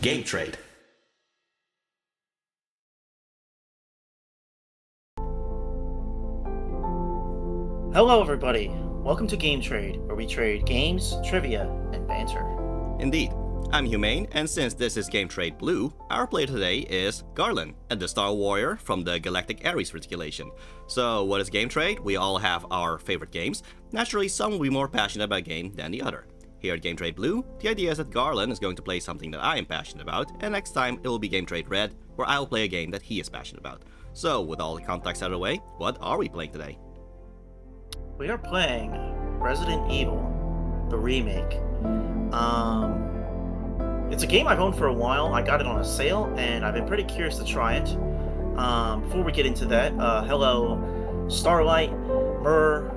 Game Trade. Hello, everybody. Welcome to Game Trade, where we trade games, trivia, and banter. Indeed. I'm Humane, and since this is Game Trade Blue, our player today is Garland, the Star Warrior from the Galactic Ares Reticulation. So, what is Game Trade? We all have our favorite games. Naturally, some will be more passionate about a game than the other. Here at Game Trade Blue, the idea is that Garland is going to play something that I am passionate about, and next time it will be Game Trade Red, where I will play a game that he is passionate about. So, with all the context out of the way, what are we playing today? We are playing Resident Evil, the remake. It's a game I've owned for a while. I got it on a sale, and I've been pretty curious to try it. Before we get into that, hello, Starlight, Myrrh,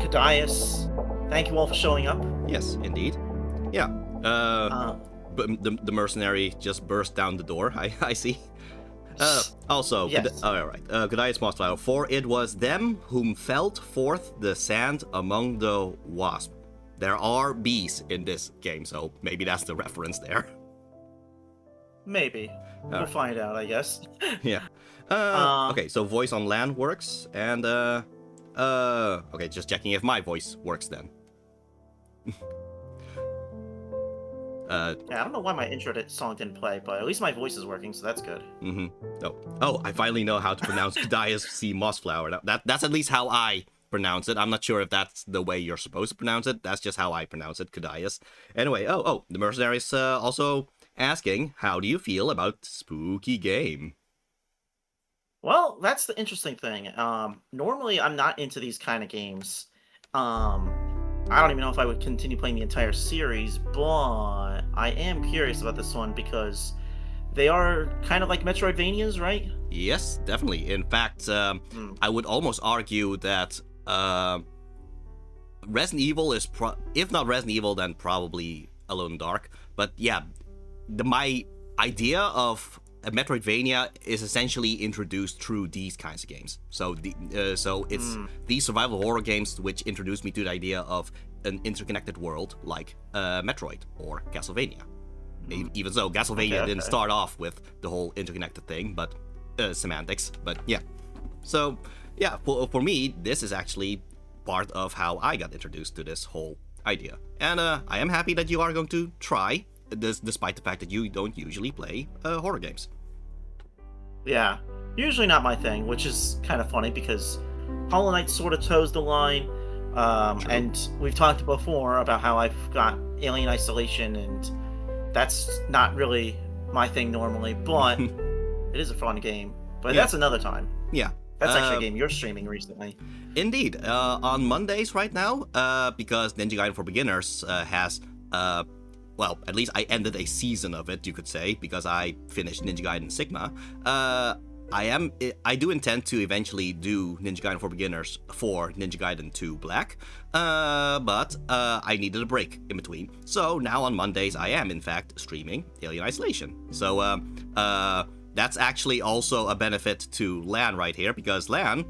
Cadius. Thank you all for showing up. Yes, indeed. Yeah. But the mercenary just burst down the door. I see. Also, yes. Alright. Godia's Mossflower. For it was them whom felt forth the sand among the wasp. There are bees in this game, so maybe that's the reference there. Maybe. We'll find out, I guess. Yeah. Okay, so voice on LAN works, and okay, just checking if my voice works then. Yeah, I don't know why my intro song didn't play, but at least my voice is working, so that's good. Oh, I finally know how to pronounce Godia's Sea Mossflower. That's at least how I pronounce it. I'm not sure if that's the way you're supposed to pronounce it. That's just how I pronounce it, Cadius. Anyway, the mercenaries also asking, how do you feel about spooky game? Well, that's the interesting thing. Normally, I'm not into these kind of games. I don't even know if I would continue playing the entire series, but I am curious about this one because they are kind of like Metroidvanias, right? Yes, definitely. In fact, I would almost argue that Resident Evil is, if not Resident Evil, then probably Alone in the Dark. But yeah, my idea of a Metroidvania is essentially introduced through these kinds of games. So it's these survival horror games which introduced me to the idea of an interconnected world like Metroid or Castlevania. Even though Castlevania didn't start off with the whole interconnected thing, but semantics. But yeah, so yeah, for me, this is actually part of how I got introduced to this whole idea, and I am happy that you are going to try this, despite the fact that you don't usually play horror games. Yeah, usually not my thing, which is kind of funny because Hollow Knight sort of toes the line, and we've talked before about how I've got Alien Isolation, and that's not really my thing normally, but it is a fun game. But that's another time. Yeah. That's actually a game you're streaming recently. Indeed. On Mondays right now, because Ninja Gaiden for Beginners has well, at least I ended a season of it, you could say, because I finished Ninja Gaiden Sigma. I do intend to eventually do Ninja Gaiden for Beginners for Ninja Gaiden 2 Black, but I needed a break in between. So now on Mondays, I am in fact streaming Alien Isolation. So that's actually also a benefit to Lan right here, because Lan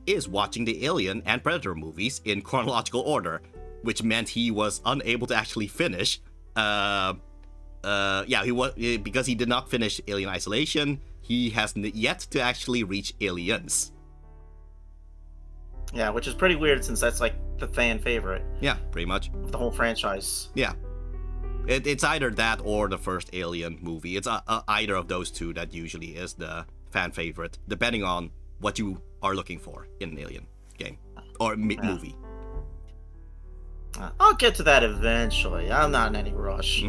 is watching the Alien and Predator movies in chronological order, which meant he was unable to actually finish. He was, because he did not finish Alien Isolation. He has yet to actually reach Aliens. Yeah, which is pretty weird since that's like the fan favorite. Yeah, pretty much. Of the whole franchise. Yeah. It's either that or the first Alien movie. It's either of those two that usually is the fan favorite, depending on what you are looking for in an Alien game or movie. I'll get to that eventually. I'm not in any rush.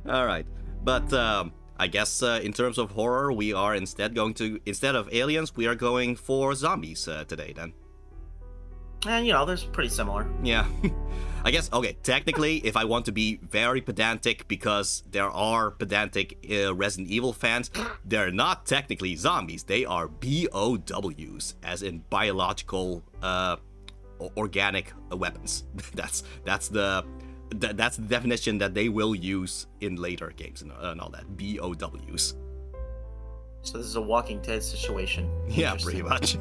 All right. But I guess in terms of horror, we are instead of aliens, we are going for zombies today then. And, they're pretty similar. Yeah. I guess, okay, technically, if I want to be very pedantic, because there are pedantic Resident Evil fans, they're not technically zombies. They are BOWs, as in biological organic weapons. That's the definition that they will use in later games and all that. BOWs. So this is a Walking Dead situation. Yeah, pretty much.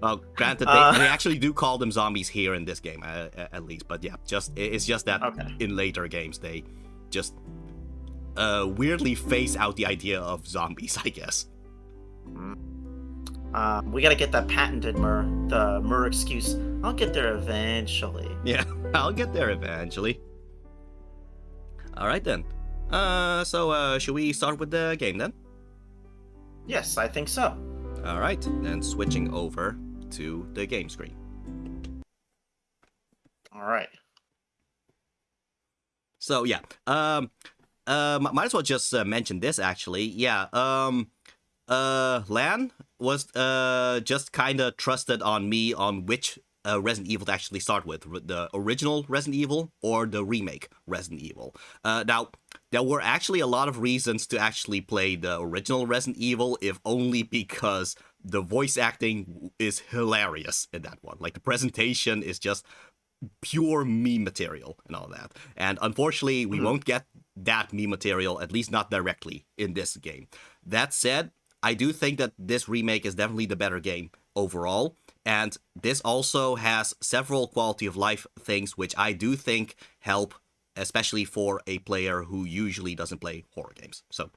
Well, granted, they actually do call them zombies here in this game, at least. But yeah, it's just that in later games they just weirdly phase out the idea of zombies, I guess. We gotta get that patented the Mur excuse. I'll get there eventually. Yeah, I'll get there eventually. All right then. So should we start with the game then? Yes, I think so. All right, then switching over to the game screen. All right. So yeah, might as well just mention this actually. Yeah, Lan was just kind of trusted on me on which Resident Evil to actually start with, the original Resident Evil or the remake Resident Evil. Now, there were actually a lot of reasons to actually play the original Resident Evil, if only because the voice acting is hilarious in that one. Like, the presentation is just pure meme material and all that. And unfortunately, we won't get that meme material, at least not directly, in this game. That said, I do think that this remake is definitely the better game overall. And this also has several quality of life things which I do think help, especially for a player who usually doesn't play horror games. So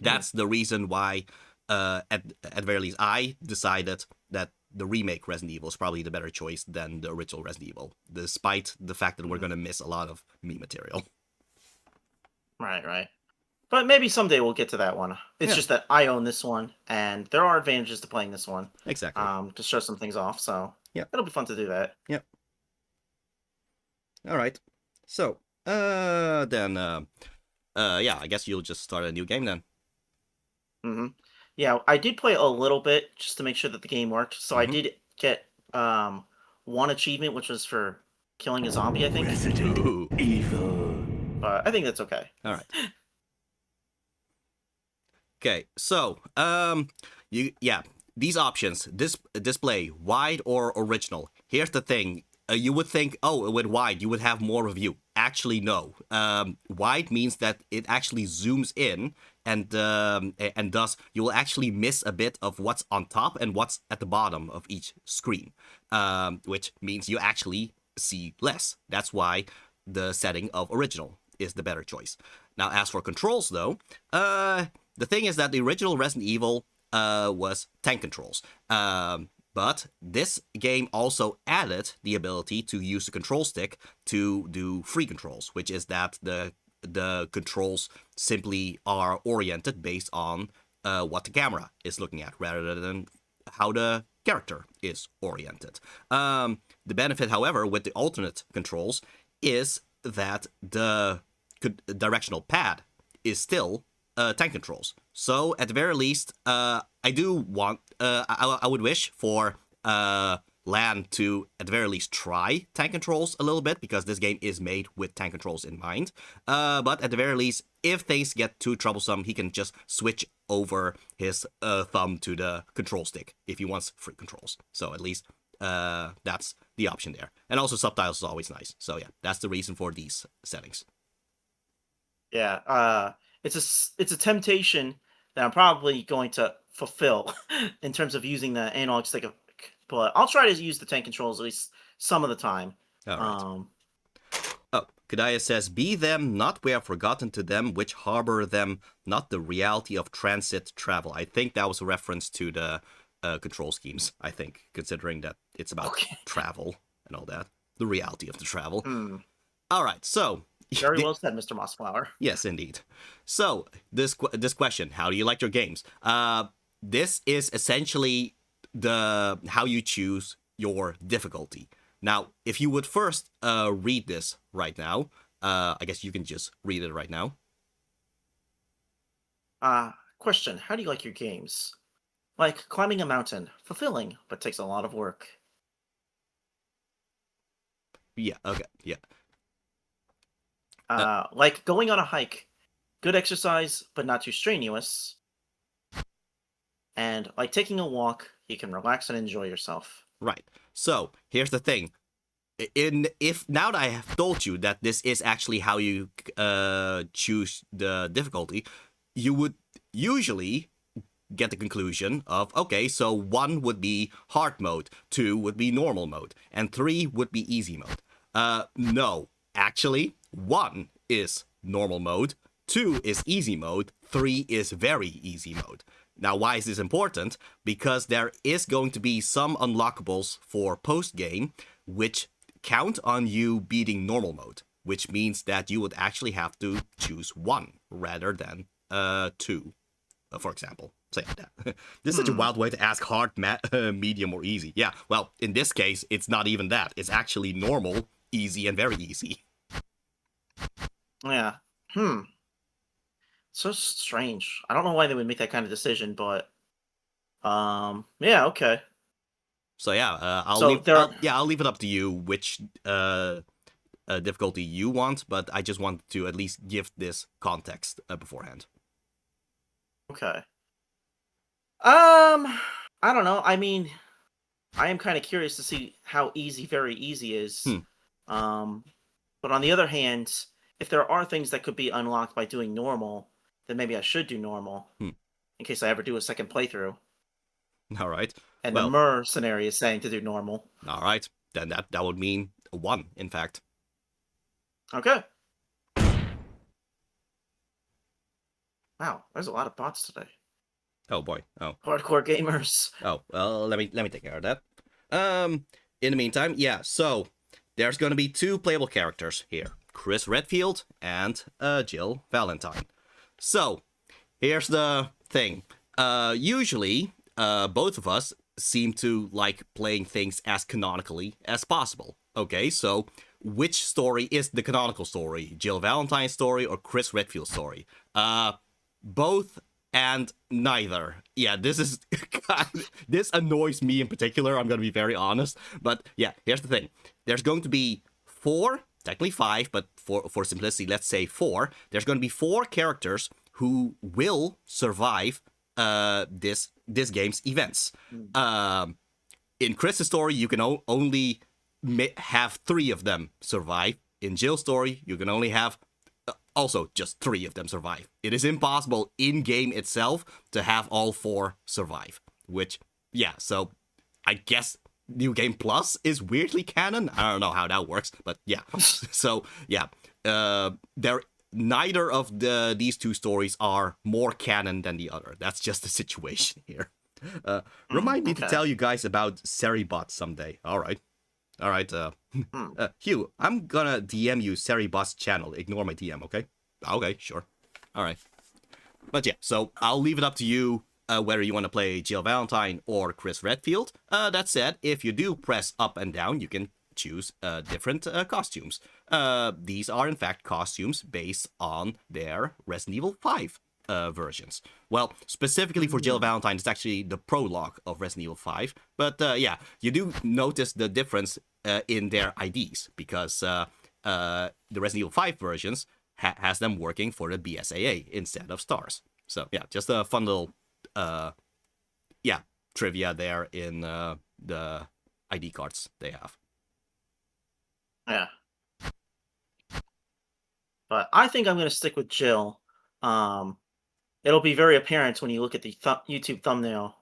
that's the reason why, at very least, I decided that the remake Resident Evil is probably the better choice than the original Resident Evil, despite the fact that we're going to miss a lot of meme material. Right. But maybe someday we'll get to that one. It's just that I own this one, and there are advantages to playing this one. Exactly. To show some things off, so Yep. it'll be fun to do that. Yep. All right. So, then, I guess you'll just start a new game then. Mm-hmm. Yeah, I did play a little bit just to make sure that the game worked. So I did get one achievement, which was for killing a zombie, I think. Ooh. Evil. But I think that's okay. All right. Okay, so these options, display wide or original. Here's the thing: you would think, oh, with wide you would have more of view. Actually, no. Wide means that it actually zooms in, and thus you will actually miss a bit of what's on top and what's at the bottom of each screen, which means you actually see less. That's why the setting of original is the better choice. Now, as for controls, though, the thing is that the original Resident Evil was tank controls. But this game also added the ability to use the control stick to do free controls, which is that the controls simply are oriented based on what the camera is looking at, rather than how the character is oriented. The benefit, however, with the alternate controls is that the directional pad is still tank controls. So at the very least, I do want, I would wish for Lan to at the very least try tank controls a little bit, because this game is made with tank controls in mind. But at the very least, if things get too troublesome, he can just switch over his thumb to the control stick if he wants free controls. So at least that's the option there. And also subtitles is always nice. So yeah, that's the reason for these settings. Yeah, it's a temptation that I'm probably going to fulfill in terms of using the analog stick, but I'll try to use the tank controls at least some of the time. All right. Kadaya says, be them, not we have forgotten to them, which harbor them, not the reality of transit travel. I think that was a reference to the control schemes, I think, considering that it's about travel and all that. The reality of the travel. All right, so... Very well said, Mr. Mossflower. Yes, indeed. So, this question, how do you like your games? This is essentially how you choose your difficulty. Now, if you would first read this right now, I guess you can just read it right now. Question, how do you like your games? Like climbing a mountain, fulfilling, but takes a lot of work. Yeah, okay, yeah. Like going on a hike, good exercise, but not too strenuous. And like taking a walk, you can relax and enjoy yourself. Right. So here's the thing. If now that I have told you that this is actually how you choose the difficulty, you would usually get the conclusion of, okay, so 1 would be hard mode, 2 would be normal mode, and 3 would be easy mode. No, actually, 1 is normal mode, 2 is easy mode, 3 is very easy mode. Now, why is this important? Because there is going to be some unlockables for post-game which count on you beating normal mode, which means that you would actually have to choose 1 rather than 2, for example. So yeah, this is such a wild way to ask hard, medium, or easy. Yeah, well, in this case, it's not even that. It's actually normal, easy, and very easy. Yeah. So strange. I don't know why they would make that kind of decision, but yeah, okay. So yeah, So there are I'll leave it up to you which difficulty you want, but I just wanted to at least give this context beforehand. okay. I don't know. I mean, I am kind of curious to see how easy very easy is. But on the other hand, if there are things that could be unlocked by doing normal, then maybe I should do normal in case I ever do a second playthrough. All right. And Well, the mercenary is saying to do normal. all right. Then that would mean 1, in fact. Okay. Wow, there's a lot of bots today. Oh boy. Oh. Hardcore gamers. Oh, well, let me take care of that. In the meantime, yeah, so there's gonna be 2 playable characters here. Chris Redfield and Jill Valentine. So, here's the thing. Usually, both of us seem to like playing things as canonically as possible. Okay, so which story is the canonical story? Jill Valentine's story or Chris Redfield's story? Both and neither. Yeah, this is this annoys me in particular. I'm gonna be very honest, but yeah, here's the thing. There's going to be 4, technically 5, but for simplicity, let's say 4. There's going to be 4 characters who will survive this game's events. In Chris's story, you can only have 3 of them survive. In Jill's story, you can only have also just 3 of them survive. It is impossible in game itself to have all 4 survive. Which, yeah, so I guess New Game Plus is weirdly canon. I don't know how that works, but yeah. So yeah, neither of these 2 stories are more canon than the other. That's just the situation here. Remind me to tell you guys about Seribot someday. All right. Hugh, I'm gonna DM you Seribot's channel. Ignore my DM, okay? Okay, sure. All right. But yeah, so I'll leave it up to you whether you want to play Jill Valentine or Chris Redfield. That said, if you do press up and down, you can choose different costumes. These are, in fact, costumes based on their Resident Evil 5 versions. Well, specifically for Jill Valentine, it's actually the prologue of Resident Evil 5. But yeah, you do notice the difference in their IDs, because the Resident Evil 5 versions has them working for the BSAA instead of stars. So yeah, just a fun little trivia there in the ID cards they have. Yeah. But I think I'm going to stick with Jill. It'll be very apparent when you look at the YouTube thumbnail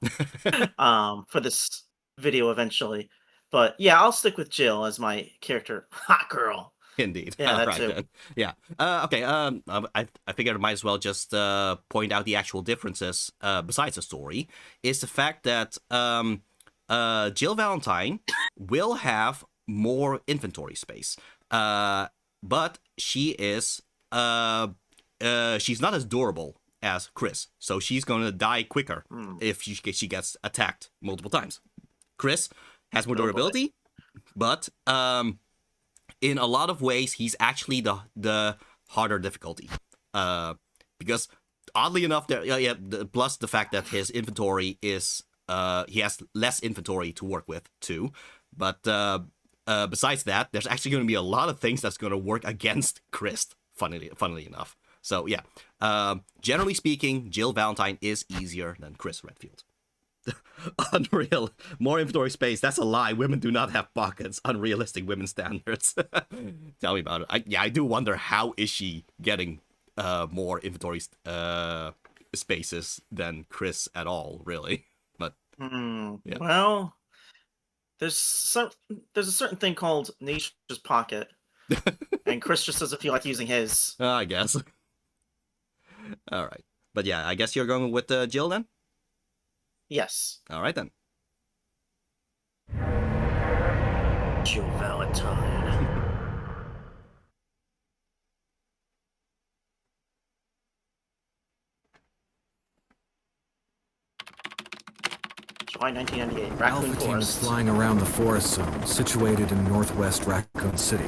for this video eventually. But yeah, I'll stick with Jill as my character. Hot girl. Indeed. Yeah, that right, too. Then. Yeah. Okay. I figured I might as well just point out the actual differences besides the story. Is the fact that Jill Valentine will have more inventory space, but she is she's not as durable as Chris, so she's gonna die quicker if she gets attacked multiple times. Chris has more durability, but in a lot of ways, he's actually the harder difficulty. Because oddly enough, plus the fact that his inventory is he has less inventory to work with too. But besides that, there's actually going to be a lot of things that's going to work against Chris. Funnily enough. So yeah, generally speaking, Jill Valentine is easier than Chris Redfield. Unreal. More inventory space. That's a lie. Women do not have pockets. Unrealistic women standards. Tell me about it. I do wonder how is she getting more inventory spaces than Chris at all, really. But yeah. Well, there's a certain thing called nature's pocket. And Chris just doesn't feel like using his. I guess. All right. But yeah, I guess you're going with Jill then? Yes. All right then. Jill Valentine. July 1998, Raccoon Alpha Team is Forest. flying around the forest zone, situated in northwest Raccoon City,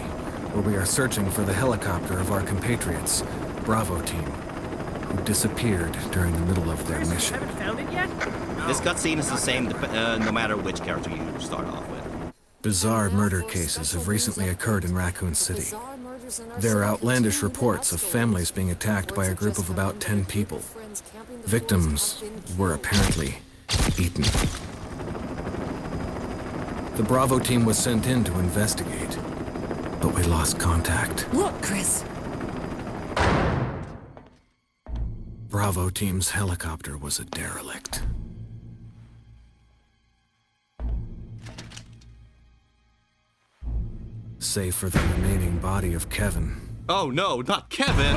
where we are searching for the helicopter of our compatriots, Bravo Team, who disappeared during the middle of their mission. Haven't found it yet? This cutscene is the same no matter which character you start off with. Bizarre murder cases have recently occurred in Raccoon City. There are outlandish reports of families being attacked by a group of about 10 people. Victims were apparently eaten. The Bravo team was sent in to investigate, but we lost contact. Look, Chris! Bravo team's helicopter was a derelict. Save for the remaining body of Kevin. Oh no, not Kevin!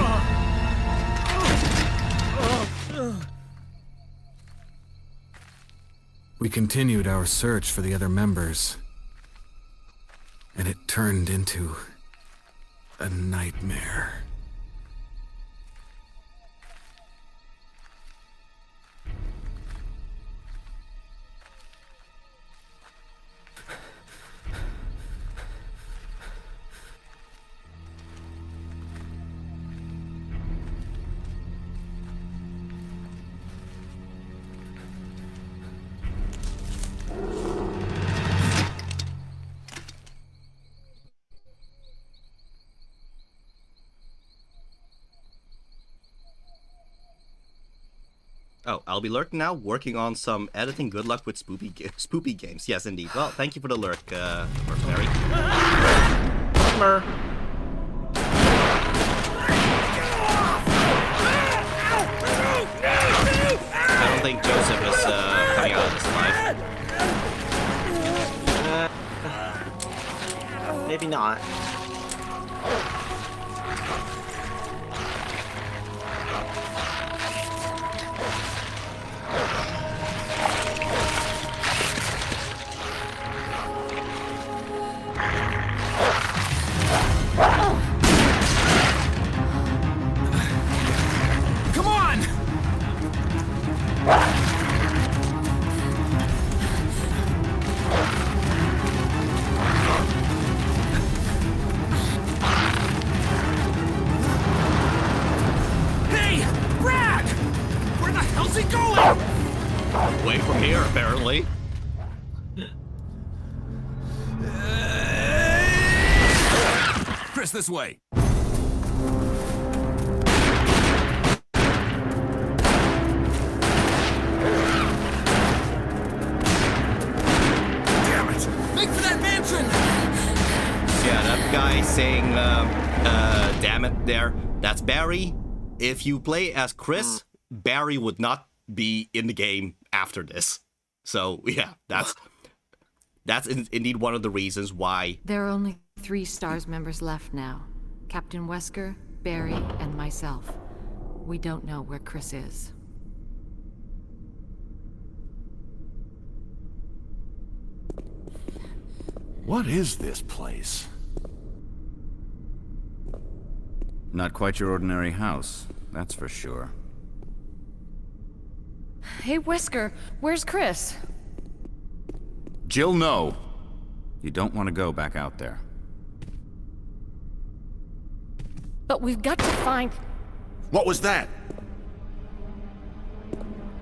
We continued our search for the other members, and it turned into a nightmare. Oh, I'll be lurking now, working on some editing. Good luck with spoopy games. Yes, indeed. Well, thank you for the lurk, Mercenary. Bummer. I don't think Joseph is coming out of this alive. Maybe not. Come on! Hey! Brad! Where the hell's he going? Away from here, apparently. Chris, this way. Damn it! Make for that mansion! Yeah, that guy saying, damn it there, that's Barry. If you play as Chris, Barry would not be in the game after this. So, yeah, that's indeed one of the reasons why. There are only 3 STARS members left now. Captain Wesker, Barry, and myself. We don't know where Chris is. What is this place? Not quite your ordinary house, that's for sure. Hey, Wesker, where's Chris? Jill, no! You don't want to go back out there. But we've got to find... What was that?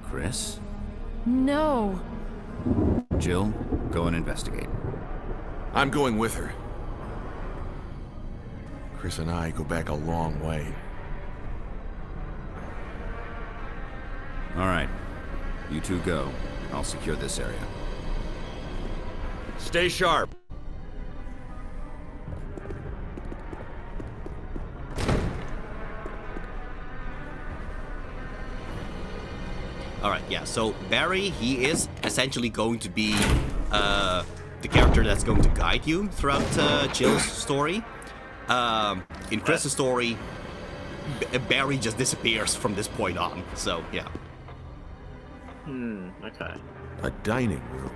Chris? No. Jill, go and investigate. I'm going with her. Chris and I go back a long way. All right. You two go. I'll secure this area. Stay sharp. All right, yeah. So Barry, he is essentially going to be the character that's going to guide you throughout Jill's story. In Chris's story, Barry just disappears from this point on. So yeah. Okay. A dining room.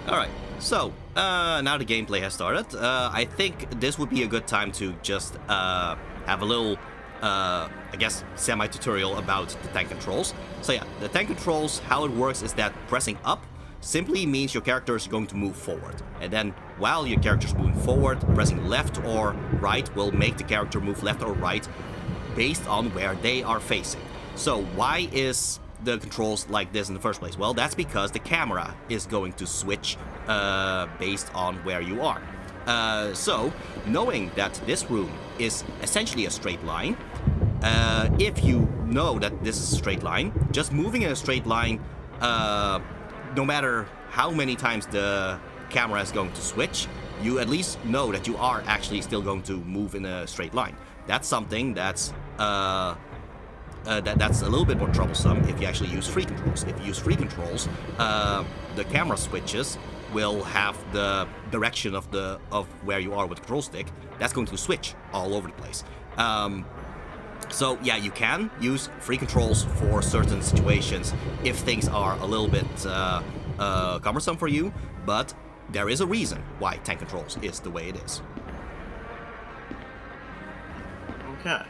Alright, so, now the gameplay has started. I think this would be a good time to just have a little, I guess, semi-tutorial about the tank controls. So yeah, the tank controls, how it works is that pressing up simply means your character is going to move forward. And then while your character is moving forward, pressing left or right will make the character move left or right based on where they are facing. So why is the controls like this in the first place? Well, that's because the camera is going to switch based on where you are. So, knowing that this room is essentially a straight line, if you know that this is a straight line, just moving in a straight line, no matter how many times the camera is going to switch, you at least know that you are actually still going to move in a straight line. That's something that's that's a little bit more troublesome if you actually use free controls. If you use free controls, the camera switches will have the direction of where you are with the control stick. That's going to switch all over the place. So yeah, you can use free controls for certain situations if things are a little bit cumbersome for you, but there is a reason why tank controls is the way it is. Okay.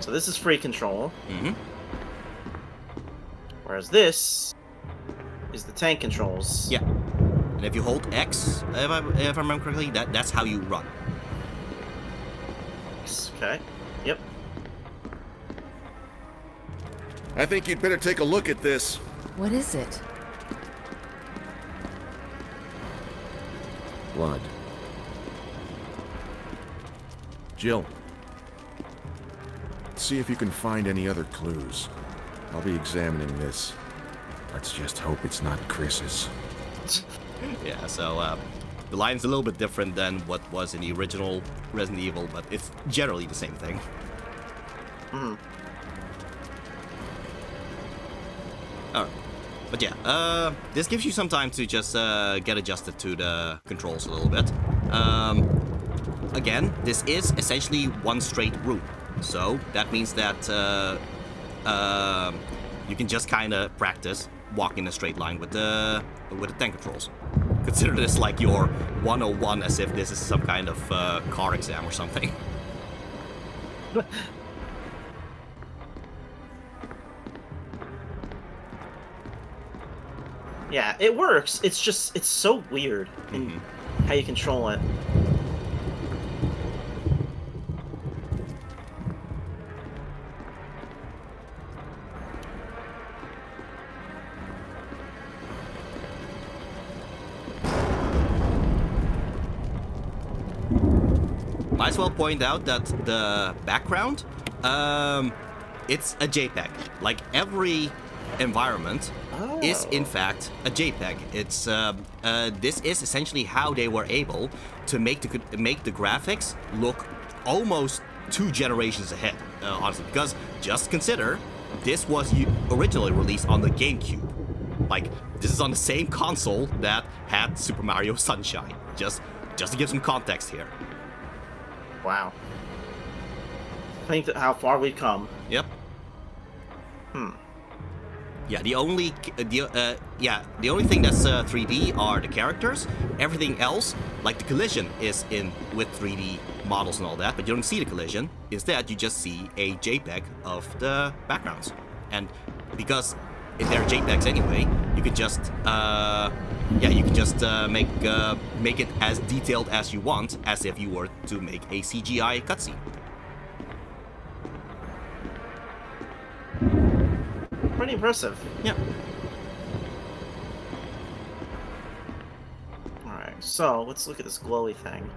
So this is free control. Whereas this is the tank controls. Yeah. And if you hold X, if I remember correctly, that's how you run. Okay. Yep. I think you'd better take a look at this. What is it? Blood. Jill. See if you can find any other clues. I'll be examining this. Let's just hope it's not Chris's. Yeah, so the line's a little bit different than what was in the original Resident Evil, but it's generally the same thing. Alright. But yeah, this gives you some time to just get adjusted to the controls a little bit. Again, this is essentially one straight route. So that means that you can just kind of practice walking in a straight line with the tank controls. Consider this like your 101, as if this is some kind of car exam or something. Yeah, it works. It's just, it's so weird in how you control it. Might as well point out that the background, it's a JPEG. Like every environment is in fact a JPEG. It's this is essentially how they were able to make the graphics look almost 2 generations ahead. Honestly, because just consider this was originally released on the GameCube. Like this is on the same console that had Super Mario Sunshine. Just to give some context here. Wow. Think that how far we've come. Yep. Yeah, the only thing that's 3D are the characters. Everything else, like the collision, is in with 3D models and all that, but you don't see the collision. Instead, you just see a JPEG of the backgrounds, and because they're JPEGs anyway, you can just make it as detailed as you want, as if you were to make a CGI cutscene. Pretty impressive. Yeah. Alright, so let's look at this glowy thing.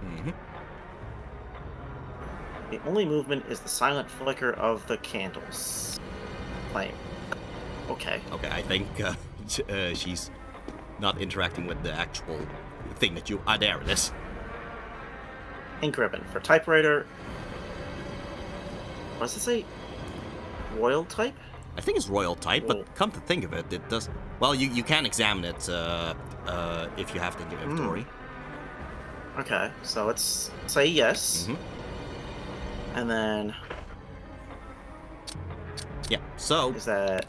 The only movement is the silent flicker of the candles. Flame. Okay. Okay, I think she's not interacting with the actual thing that you... Ah, there it is. Ink ribbon. For typewriter... What does it say? Royal type? I think it's royal type, Cool. but come to think of it, it does... Well, you can examine it if you have it in your inventory. Okay, so let's say yes. And then... Yeah, so... Is that...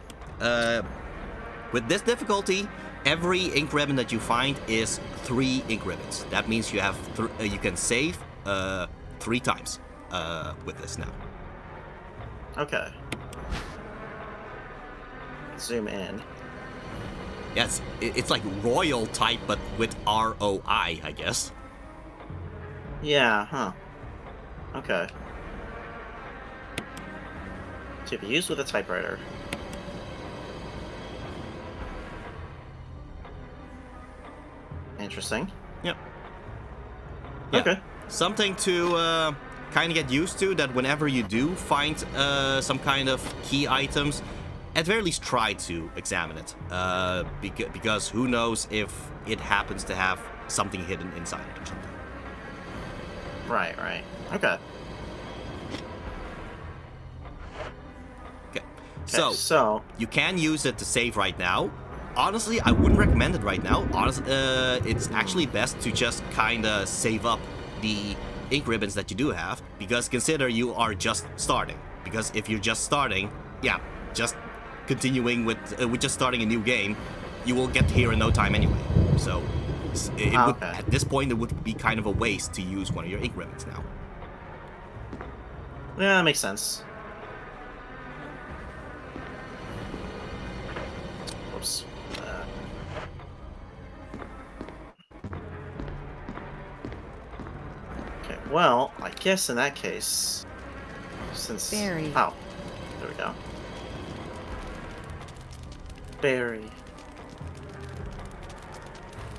With this difficulty, every ink ribbon that you find is 3 ink ribbons. That means you have you can save 3 times with this now. Okay. Zoom in. Yes, it's like royal type, but with ROI, I guess. Yeah, huh. Okay. To be used with a typewriter. Interesting. Yep. Yeah. Okay. Something to kind of get used to, that whenever you do find some kind of key items, at very least try to examine it. Because who knows if it happens to have something hidden inside it or something. Right, right. Okay. Okay. So You can use it to save right now. Honestly, I wouldn't recommend it right now. Honestly, it's actually best to just kind of save up the ink ribbons that you do have, because consider you are just starting. Because if you're just starting, yeah, just continuing with just starting a new game, you will get here in no time anyway. So it would, at this point, it would be kind of a waste to use one of your ink ribbons now. yeah, that makes sense. Whoops. Okay, well, I guess in that case, since... Barry. Oh, there we go. Barry.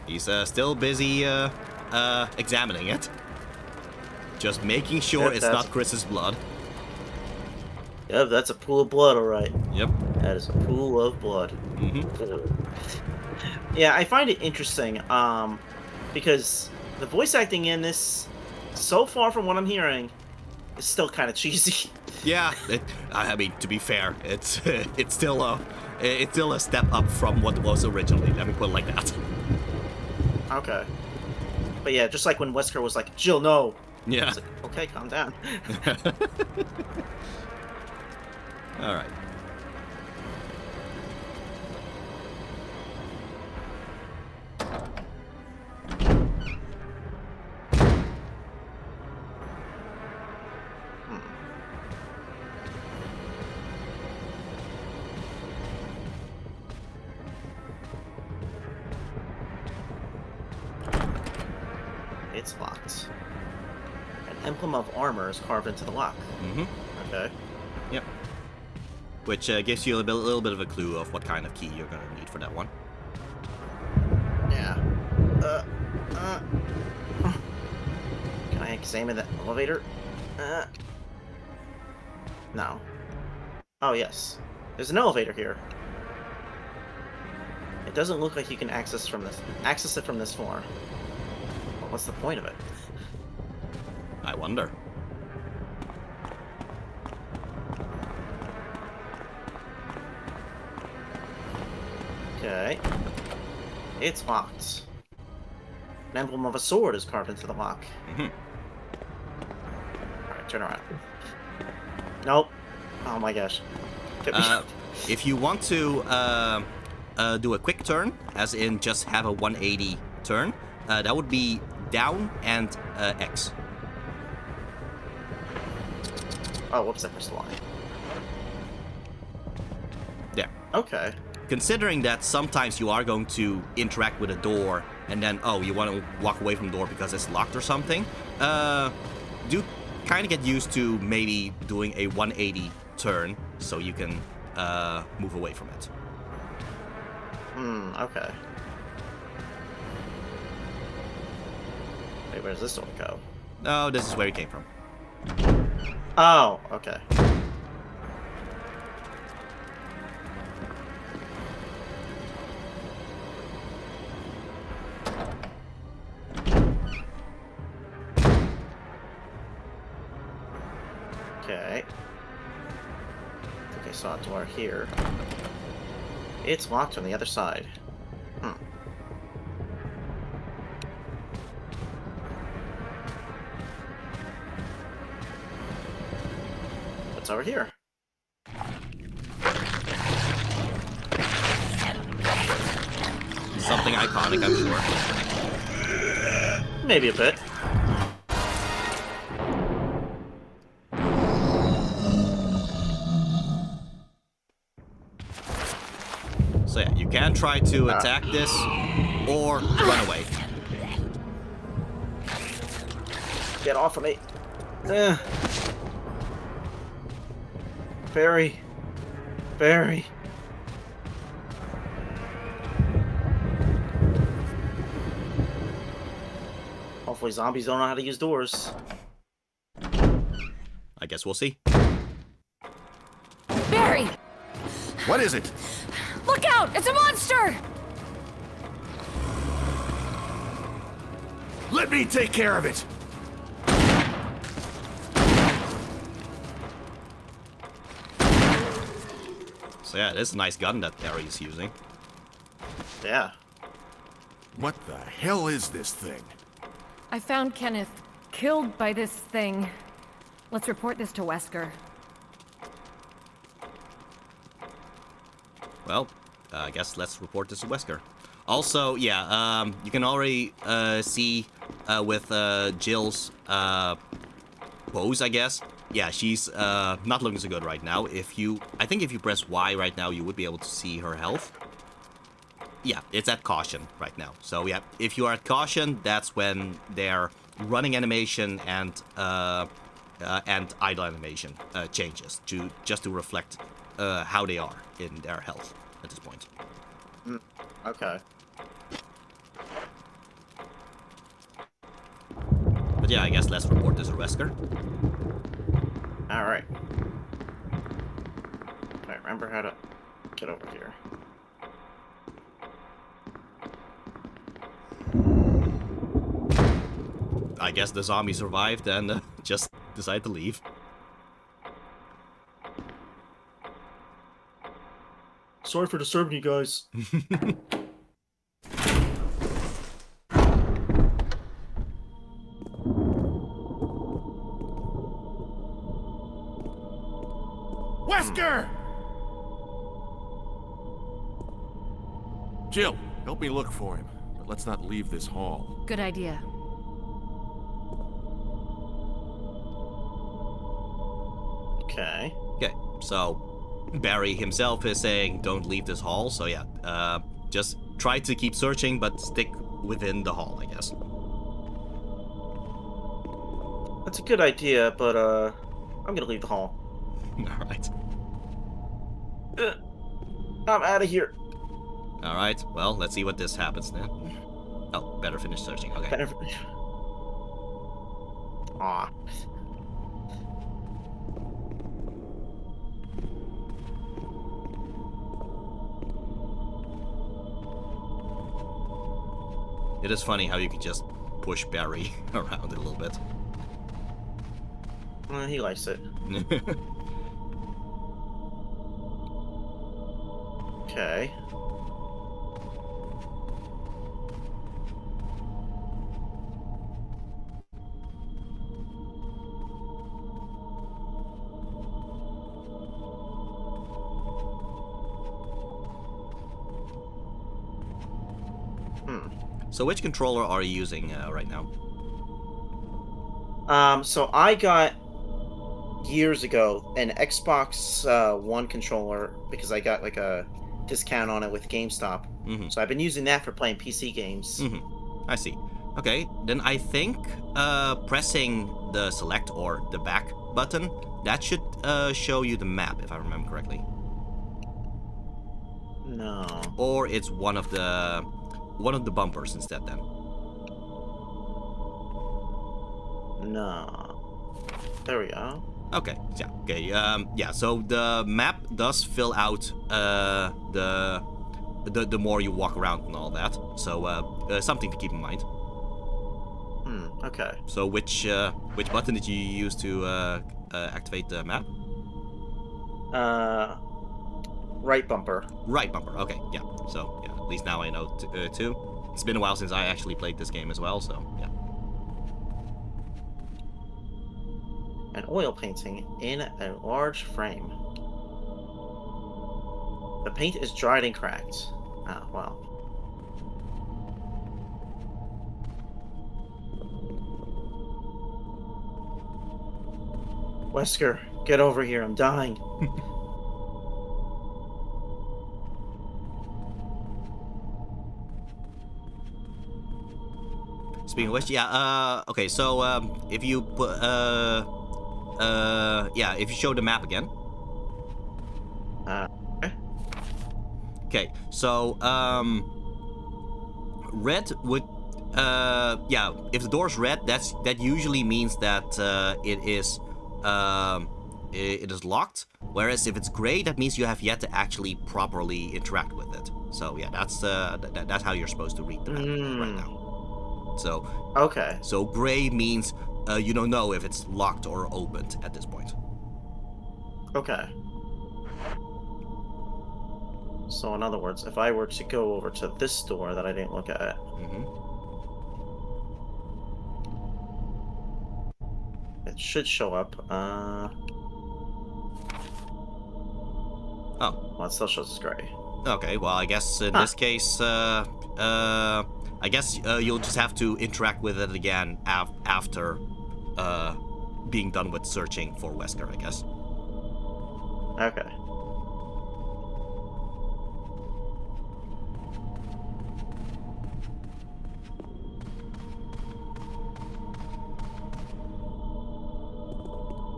He's still busy examining it. Just making sure Yep, it's not Chris's blood. Yep, that's a pool of blood, alright. Yep. That is a pool of blood. Yeah, I find it interesting, because the voice acting in this, so far from what I'm hearing, is still kind of cheesy. Yeah, I mean, to be fair, it's still a step up from what it was originally. Let me put it like that. Okay. But yeah, just like when Wesker was like, Jill, no. Yeah. I was like, okay, calm down. All right. It's locked. An emblem of armor is carved into the lock. Okay. Yep. Which gives you a little bit of a clue of what kind of key you're gonna need for that one. Yeah. Can I examine the elevator? No. Oh, yes. There's an elevator here. It doesn't look like you can access it from this floor. Well, what's the point of it? I wonder. Okay. It's locked. An emblem of a sword is carved into the lock. Alright, turn around. Nope. Oh my gosh. If you want to do a quick turn, as in just have a 180 turn, that would be down and X. Oh, whoops, I pressed Y. There. Okay. Considering that sometimes you are going to interact with a door, and then, oh, you want to walk away from the door because it's locked or something, do kind of get used to maybe doing a 180 turn so you can move away from it. Okay. Wait, where does this door go? Oh, this is where it came from. Oh, okay. Okay. I think I saw a door here. It's locked on the other side. What's over here? Something iconic, I'm sure. Maybe a bit. So yeah, you can try to attack this or run away. Get off of me. Barry. Barry. Hopefully zombies don't know how to use doors. I guess we'll see. Barry! What is it? Look out! It's a monster! Let me take care of it! So yeah, this is a nice gun that Barry is using. Yeah. What the hell is this thing? I found Kenneth killed by this thing. Let's report this to Wesker. Well, I guess let's report this to Wesker. Also, yeah, you can already see with Jill's pose, I guess. Yeah, she's not looking so good right now. I think if you press Y right now, you would be able to see her health. Yeah, it's at caution right now. So yeah, if you are at caution, that's when their running animation and idle animation changes just to reflect how they are in their health at this point. Okay. But yeah, I guess let's report this to Wesker. Alright. I remember how to get over here. I guess the zombie survived and just decided to leave. Sorry for disturbing you guys. Wesker! Jill, help me look for him. But let's not leave this hall. Good idea. Okay. Okay, so Barry himself is saying don't leave this hall, so yeah, just try to keep searching, but stick within the hall, I guess. That's a good idea, but I'm gonna leave the hall. Alright. I'm out of here. Alright, well, let's see what this happens then. Oh, better finish searching, okay. Aw. It is funny how you can just push Barry around a little bit. He likes it. Okay. So which controller are you using right now? So I got years ago an Xbox One controller because I got like a discount on it with GameStop. Mm-hmm. So I've been using that for playing PC games. Mm-hmm. I see. Okay, then I think pressing the select or the back button, that should show you the map, if I remember correctly. No. Or it's one of the bumpers instead then. No. There we go. Okay, yeah, okay, yeah. So the map does fill out the more you walk around and all that. So something to keep in mind. Okay. So which button did you use to activate the map? Right bumper. Right bumper. Okay, yeah. So yeah, at least now I know two. It's been a while since I actually played this game as well, so yeah. An oil painting in a large frame. The paint is dried and cracked. Ah, well. Wesker, get over here. I'm dying. Speaking of which, yeah, okay, so, if you put, yeah, if you show the map again. Okay. Okay, so, red would, yeah, if the door's red, that usually means that, it is locked, whereas if it's gray, that means you have yet to actually properly interact with it. So, yeah, that's how you're supposed to read the map right now. So, okay. So gray means you don't know if it's locked or opened at this point. Okay. So in other words, if I were to go over to this door that I didn't look at, it should show up. Oh. Well, it still shows as gray. Okay, well, I guess in this case, I guess you'll just have to interact with it again after being done with searching for Wesker, I guess. Okay.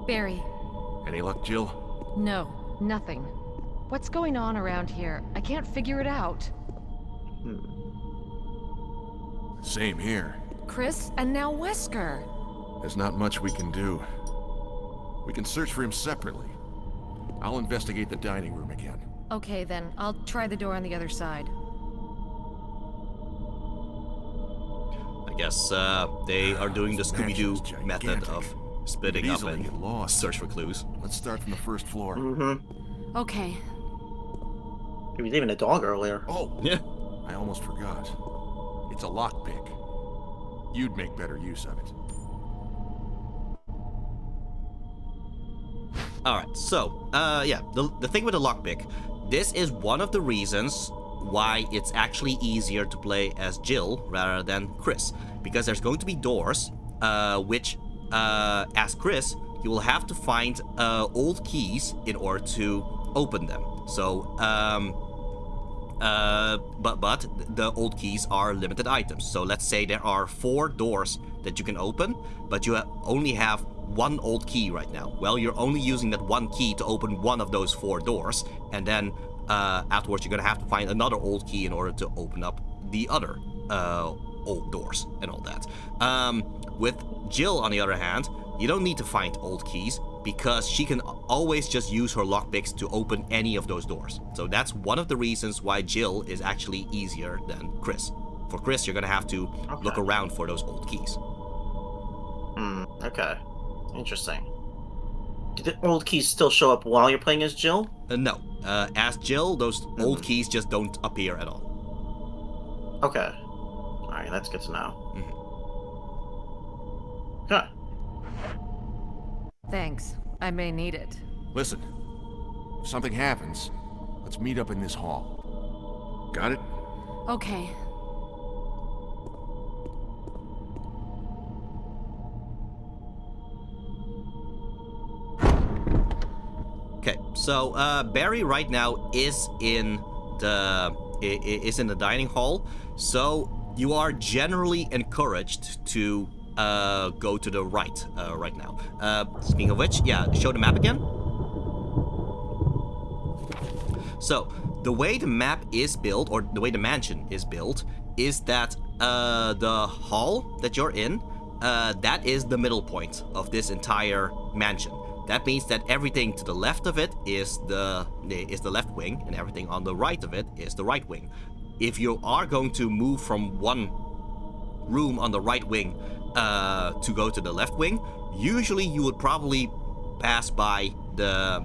Barry. Any luck, Jill? No, nothing. What's going on around here? I can't figure it out. Same here. Chris, and now Wesker. There's not much we can do. We can search for him separately. I'll investigate the dining room again. Okay, then. I'll try the door on the other side. I guess they are doing the Scooby-Doo method of splitting up and get lost. search for clues. Let's start from the first floor. Okay. There was even a dog earlier. Oh, Yeah. I almost forgot. It's a lockpick. You'd make better use of it. Alright, so, yeah, the thing with the lockpick, this is one of the reasons why it's actually easier to play as Jill rather than Chris. Because there's going to be doors, which, as Chris, you will have to find old keys in order to open them. So, but the old keys are limited items. So let's say there are 4 doors that you can open, but you only have 1 old key right now. Well, you're only using that 1 key to open one of those 4 doors, and then afterwards you're gonna have to find another old key in order to open up the other old doors and all that. With Jill, on the other hand, you don't need to find old keys because she can always just use her lockpicks to open any of those doors. So that's one of the reasons why Jill is actually easier than Chris. For Chris, you're gonna have to look around for those old keys. Okay. Interesting. Do the old keys still show up while you're playing as Jill? No. As Jill, those old keys just don't appear at all. Okay. Alright, that's good to know. Okay. Thanks. I may need it. Listen, if something happens, let's meet up in this hall. Got it? Okay. Okay, so Barry right now is in the dining hall, so you are generally encouraged to go to the right right now. Speaking of which, yeah, show the map again. So the way the map is built, or the way the mansion is built, is that the hall that you're in, that is the middle point of this entire mansion. That means that everything to the left of it is the left wing, and everything on the right of it is the right wing. If you are going to move from one room on the right wing to go to the left wing, usually you would probably pass by the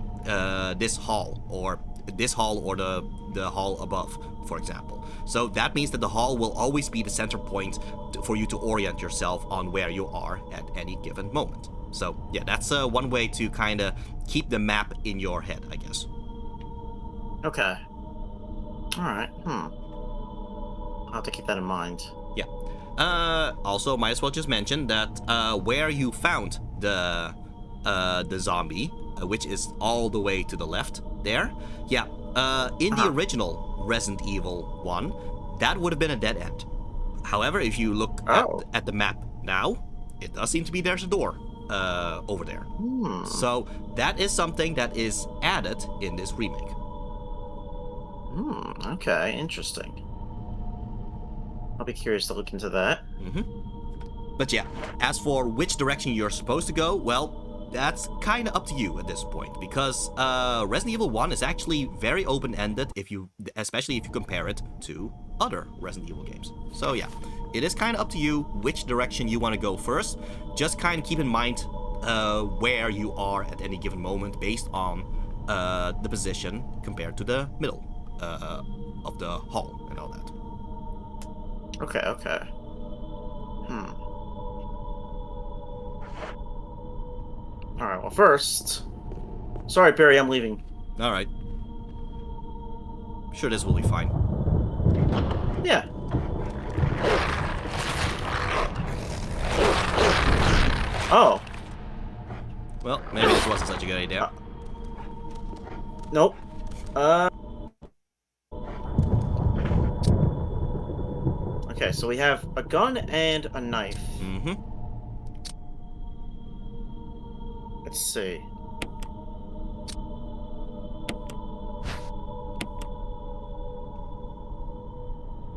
this hall, or this hall or the hall above, for example. So that means that the hall will always be the center point for you to orient yourself on where you are at any given moment. So yeah, that's one way to kind of keep the map in your head, I guess. Okay. Alright, I'll have to keep that in mind. Yeah. Also, might as well just mention that where you found the zombie, which is all the way to the left there. Yeah. In the original Resident Evil 1, that would have been a dead end. However, if you look at the map now, it does seem to be there's a door over there. So that is something that is added in this remake. Okay, interesting. I'll be curious to look into that. But yeah, as for which direction you're supposed to go, well, that's kind of up to you at this point, because Resident Evil 1 is actually very open-ended, especially if you compare it to other Resident Evil games. So yeah, it is kind of up to you which direction you want to go first. Just kind of keep in mind where you are at any given moment based on the position compared to the middle of the hall and all that. Okay. Alright, well first... Sorry, Barry, I'm leaving. Alright. Sure, this will be fine. Yeah. Oh. Well, maybe this wasn't such a good idea. Nope. Okay, so we have a gun and a knife. Let's see.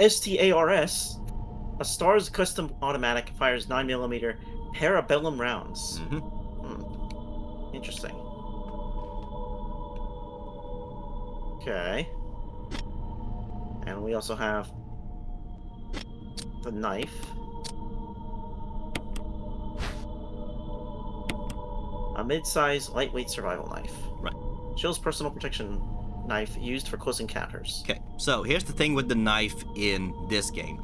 STARS, a STARS custom automatic, fires 9mm parabellum rounds. Interesting. Okay. And we also have the knife. A mid-size, lightweight survival knife. Right. Chill's personal protection knife used for close encounters. Okay, so here's the thing with the knife in this game.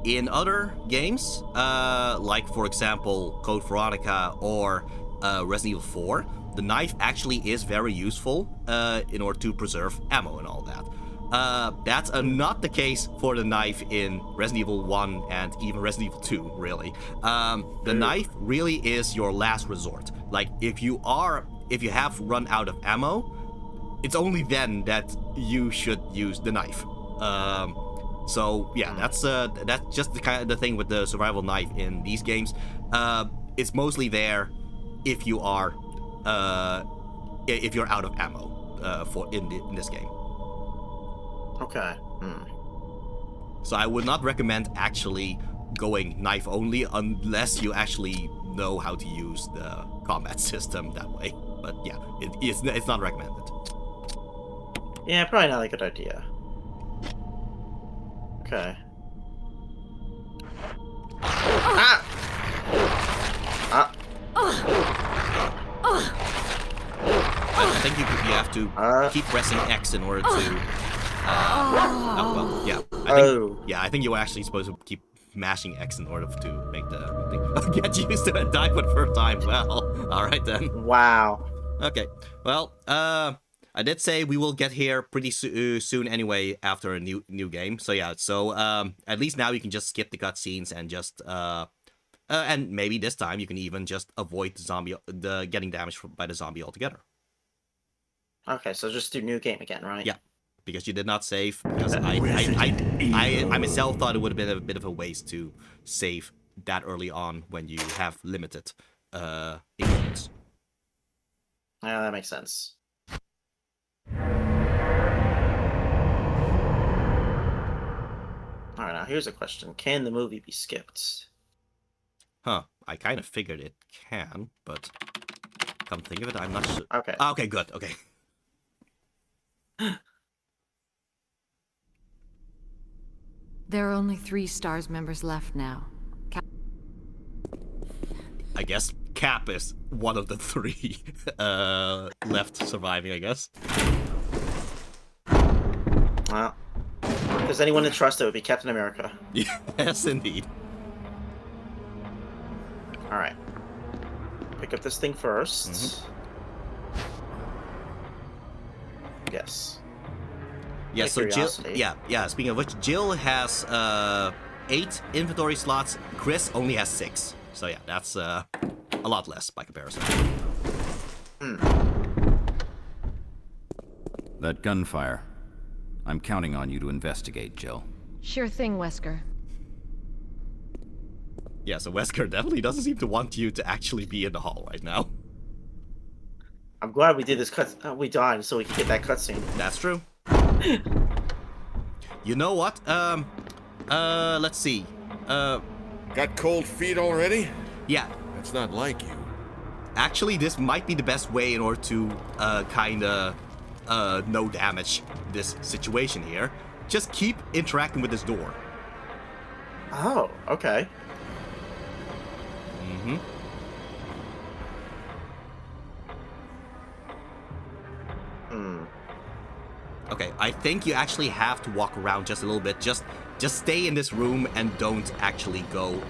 In other games, like for example Code Veronica or Resident Evil 4, the knife actually is very useful in order to preserve ammo and all that. That's not the case for the knife in Resident Evil 1 and even Resident Evil 2, really. The knife really is your last resort. Like, if you have run out of ammo, it's only then that you should use the knife. So yeah, that's just the thing with the survival knife in these games. It's mostly there if you are out of ammo in this game. Okay. So I would not recommend actually going knife only unless you actually know how to use the combat system that way. But yeah, it's not recommended. Yeah, probably not a good idea. Okay. I think you have to keep pressing X in order to. I think you were actually supposed to keep mashing X in order to make the thing. Get used to it. Die for the first time. Well, all right then. Wow. Okay. Well, I did say we will get here pretty soon anyway after a new game. So yeah. So at least now you can just skip the cutscenes and just and maybe this time you can even just avoid the getting damaged by the zombie altogether. Okay, so just do new game again, right? Yeah. Because you did not save. Because I myself thought it would have been a bit of a waste to save that early on when you have limited ignorance. Yeah, that makes sense. Alright, now here's a question. Can the movie be skipped? Huh. I kind of figured it can, but come think of it, I'm not sure. Okay. Okay, good. Okay. There are only 3 STARS members left now. I guess Cap is one of the 3 left surviving, I guess. Well, if there's anyone to trust, it would be Captain America. Yes, indeed. All right. Pick up this thing first. Yes. Yeah, Out of so Jill. curiosity. Yeah. Speaking of which, Jill has 8 inventory slots. Chris only has 6. So yeah, that's a lot less by comparison. That gunfire. I'm counting on you to investigate, Jill. Sure thing, Wesker. Yeah, so Wesker definitely doesn't seem to want you to actually be in the hall right now. I'm glad we did this we died so we could get that cutscene. That's true. You know what? Let's see. Got cold feet already? Yeah. That's not like you. Actually, this might be the best way in order to kinda no damage this situation here. Just keep interacting with this door. Oh, okay. Okay, I think you actually have to walk around just a little bit. Just stay in this room and don't actually go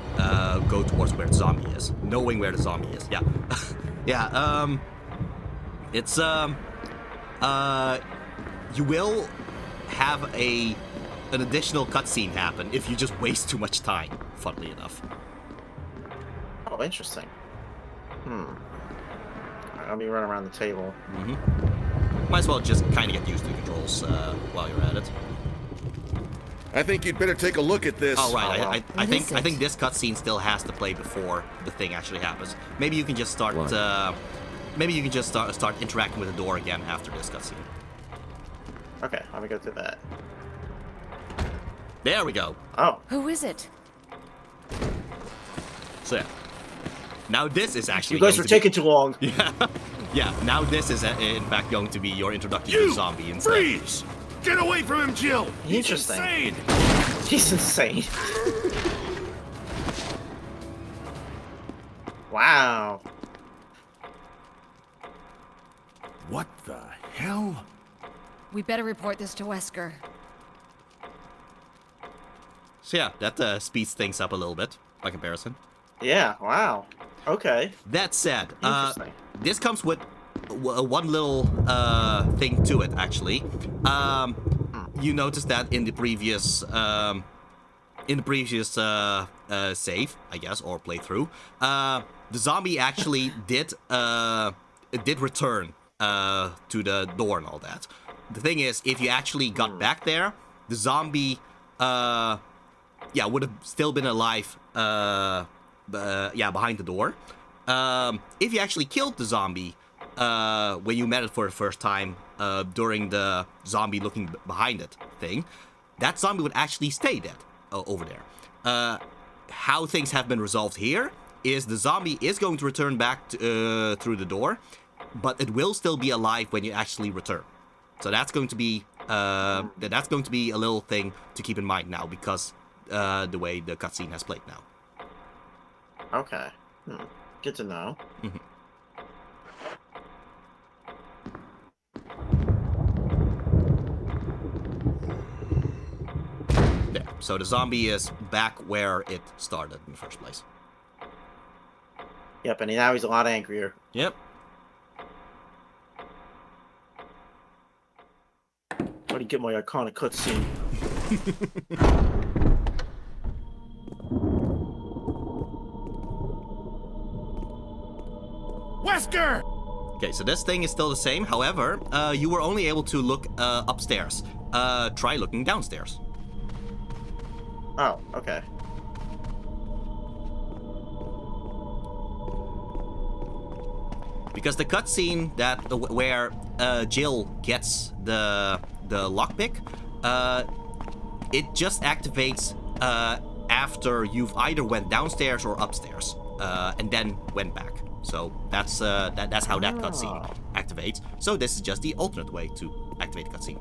towards where the zombie is. Knowing where the zombie is. Yeah. Yeah, it's you will have an additional cutscene happen if you just waste too much time, funnily enough. Oh, interesting. Alright, let me run around the table. Might as well just kind of get used to the controls while you're at it. I think you'd better take a look at this. Oh right, I What is think it? this cutscene still has to play before the thing actually happens. Maybe you can just start. Maybe you can just start interacting with the door again after this cutscene. Okay, let me go through that. There we go. Oh, Who is it? So yeah. Now this is actually. you guys going were to be- taking too long. Yeah. Now this is in fact going to be your introduction to the zombie instead. Freeze! Get away from him, Jill! Interesting. He's insane! He's insane. Wow. What the hell? We better report this to Wesker. So yeah, that speeds things up a little bit by comparison. Yeah, wow. Okay. That said, Interesting. this comes with one little thing to it, actually. You noticed that in the previous save, I guess, or playthrough, the zombie actually did return to the door and all that. The thing is, if you actually got back there, the zombie, would have still been alive. Behind the door. If you actually killed the zombie when you met it for the first time during the zombie looking behind it thing, that zombie would actually stay dead over there. How things have been resolved here is the zombie is going to return back through the door, but it will still be alive when you actually return. So that's going to be a little thing to keep in mind now because the way the cutscene has played now. Okay. Good to know. There. So the zombie is back where it started in the first place. Yep, and now he's a lot angrier. Yep. How do you get my iconic cutscene? Wesker! Okay, so this thing is still the same. However, you were only able to look upstairs. Try looking downstairs. Oh, okay. Because the cutscene where Jill gets the lockpick, it just activates after you've either went downstairs or upstairs, and then went back. So that's how that cutscene activates. So this is just the alternate way to activate the cutscene.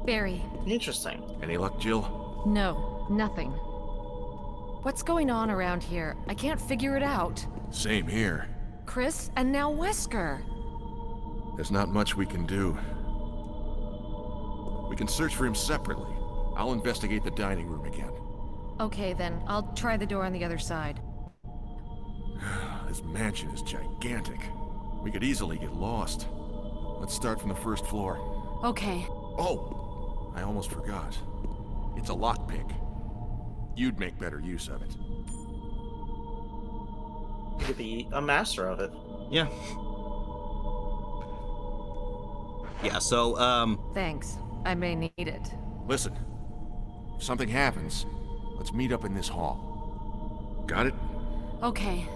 Barry. Interesting. Any luck, Jill? No, nothing. What's going on around here? I can't figure it out. Same here. Chris, and now Wesker. There's not much we can do. We can search for him separately. I'll investigate the dining room again. Okay, then. I'll try the door on the other side. This mansion is gigantic. We could easily get lost. Let's start from the first floor. Okay. Oh! I almost forgot. It's a lockpick. You'd make better use of it. You could be a master of it. Yeah. Yeah, so, Thanks. I may need it. Listen, if something happens, let's meet up in this hall. Got it? Okay.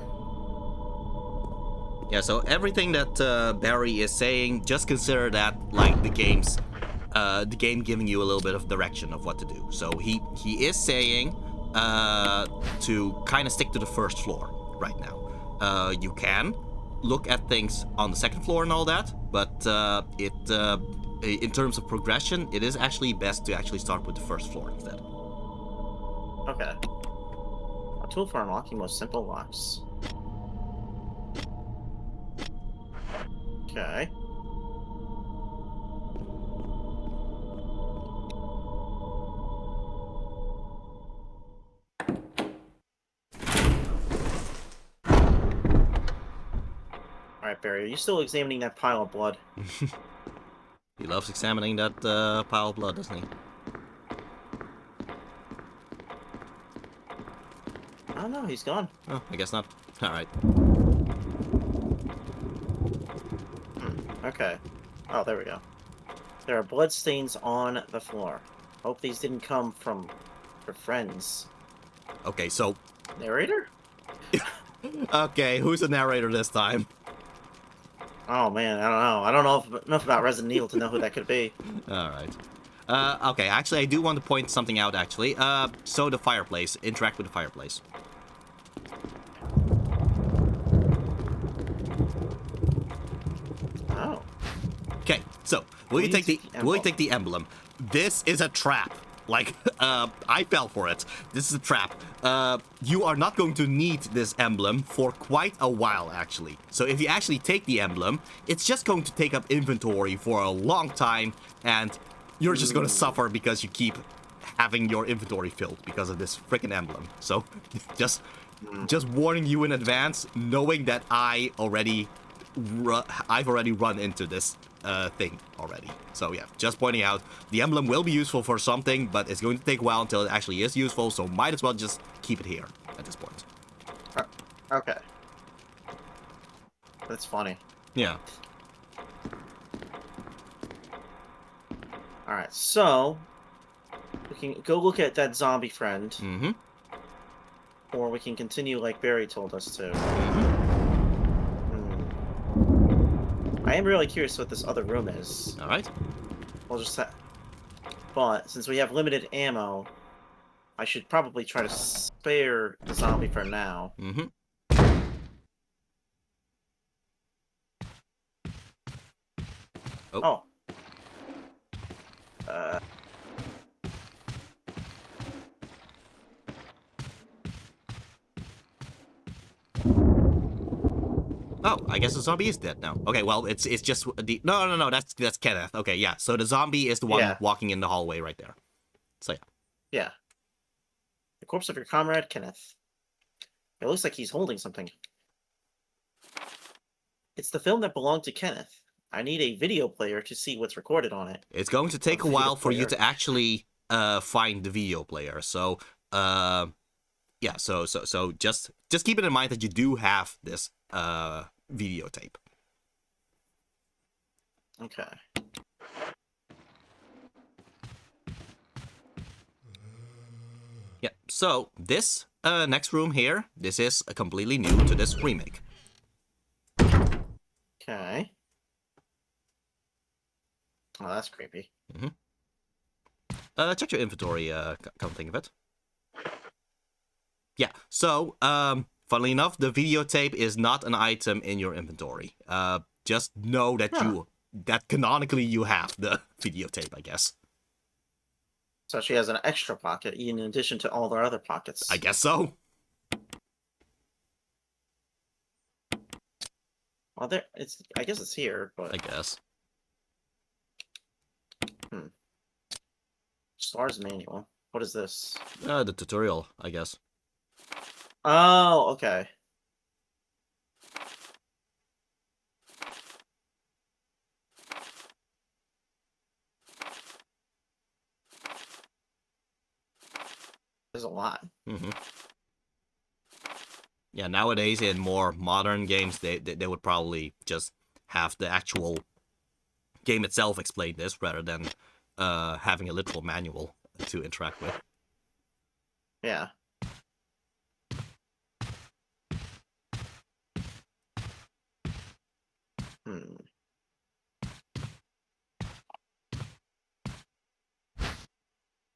yeah, so everything that Barry is saying, just consider that like the game giving you a little bit of direction of what to do. So he is saying to kind of stick to the first floor right now. You can look at things on the second floor and all that, but in terms of progression, it is actually best to actually start with the first floor instead. Okay. A tool for unlocking most simple locks. Okay. Alright, Barry, are you still examining that pile of blood? He loves examining that pile of blood, doesn't he? Oh no, he's gone. Oh, I guess not. Alright. Okay. Oh, there we go. There are blood stains on the floor. Hope these didn't come from your friends. Okay, so... Narrator? Okay, who's the narrator this time? Oh man, I don't know. I don't know enough about Resident Evil to know who that could be. Alright. Okay, actually, I do want to point something out, actually. So the fireplace. Interact with the fireplace. Oh. Okay, so will you take the emblem? This is a trap. Like, I fell for it. This is a trap. You are not going to need this emblem for quite a while, actually. So if you actually take the emblem, it's just going to take up inventory for a long time, and you're just going to suffer because you keep having your inventory filled because of this freaking emblem. So, just warning you in advance, knowing that I've already run into this thing already. So yeah, just pointing out, the emblem will be useful for something, but it's going to take a while until it actually is useful, so might as well just keep it here at this point. Okay. That's funny. Yeah. Alright, so we can go look at that zombie friend. Mm-hmm. Or we can continue like Barry told us to. I am really curious what this other room is. Alright. We'll just but since we have limited ammo, I should probably try to spare the zombie for now. Mm-hmm. Oh. Oh, I guess the zombie is dead now. Okay, well, it's just the... No, that's Kenneth. Okay, yeah, so the zombie is the one walking in the hallway right there. So, yeah. Yeah. The corpse of your comrade, Kenneth. It looks like he's holding something. It's the film that belonged to Kenneth. I need a video player to see what's recorded on it. It's going to take a while for you to actually find the video player. So, yeah, so just keep it in mind that you do have this videotape. Okay. Yeah, so this next room here, this is completely new to this remake. Okay. Oh, that's creepy. Mm-hmm. Check your inventory, come think of it. Yeah, so, funnily enough, the videotape is not an item in your inventory. Just know that that canonically you have the videotape, I guess. So she has an extra pocket in addition to all their other pockets. I guess so. Well, I guess it's here, but... I guess. STARS manual. What is this? The tutorial, I guess. Oh, okay. There's a lot. Mm-hmm. Yeah, nowadays in more modern games, they would probably just have the actual game itself explain this rather than having a literal manual to interact with. Yeah.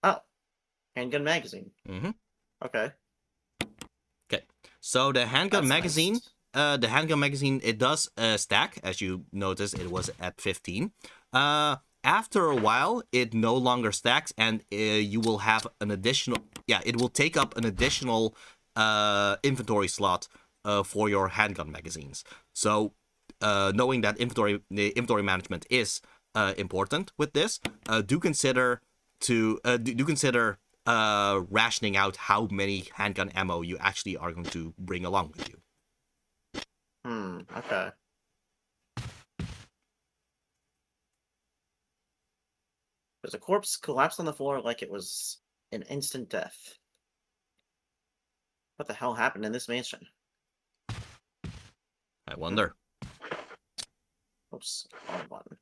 Oh, handgun magazine. Mm-hmm. Okay. Okay, so the handgun That's magazine, nice. the handgun magazine, it does stack. As you notice, it was at 15. After a while, it no longer stacks, and you will have an additional. Yeah, it will take up an additional inventory slot for your handgun magazines. So, knowing that inventory management is important with this, do consider rationing out how many handgun ammo you actually are going to bring along with you. Okay. There's a corpse collapsed on the floor like it was an instant death. What the hell happened in this mansion? I wonder. Oops, wrong button.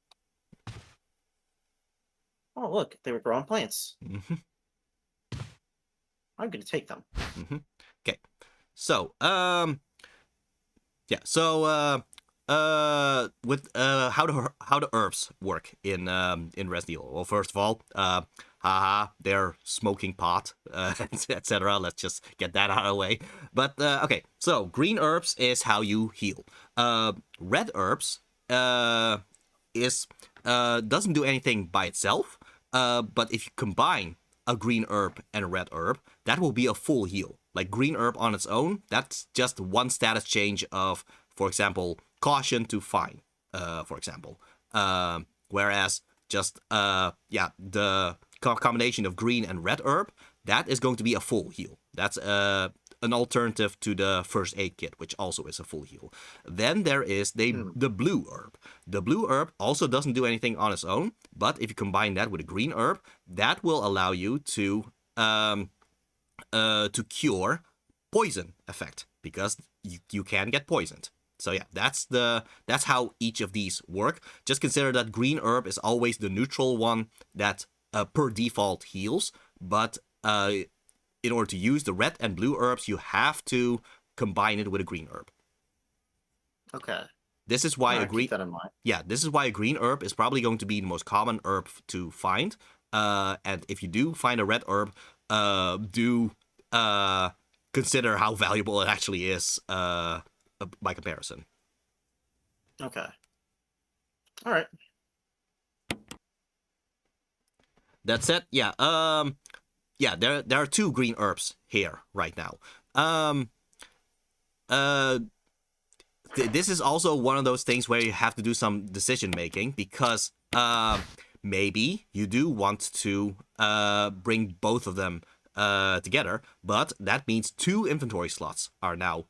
Oh, look, they were growing plants. Mm-hmm. I'm gonna take them. Mm-hmm. Okay. So, yeah. So, with how the herbs work in Resident Evil. Well, first of all, they're smoking pot, etc. Let's just get that out of the way. But okay, so green herbs is how you heal. Red herbs is doesn't do anything by itself. But if you combine a green herb and a red herb, that will be a full heal. Like green herb on its own, that's just one status change of, for example, caution to fine, for example. Whereas just the combination of green and red herb, that is going to be a full heal. That's an alternative to the first aid kit, which also is a full heal. Then there is the blue herb. The blue herb also doesn't do anything on its own, but if you combine that with a green herb, that will allow you to cure poison effect, because you can get poisoned. So yeah, that's how each of these work. Just consider that green herb is always the neutral one that per default heals, but in order to use the red and blue herbs, you have to combine it with a green herb. Okay. This is why keep that in mind. Yeah, this is why a green herb is probably going to be the most common herb to find. And if you do find a red herb, do consider how valuable it actually is by comparison. Okay. All right. That said, yeah, there are two green herbs here right now. This is also one of those things where you have to do some decision making, because maybe you do want to bring both of them together, but that means 2 inventory slots are now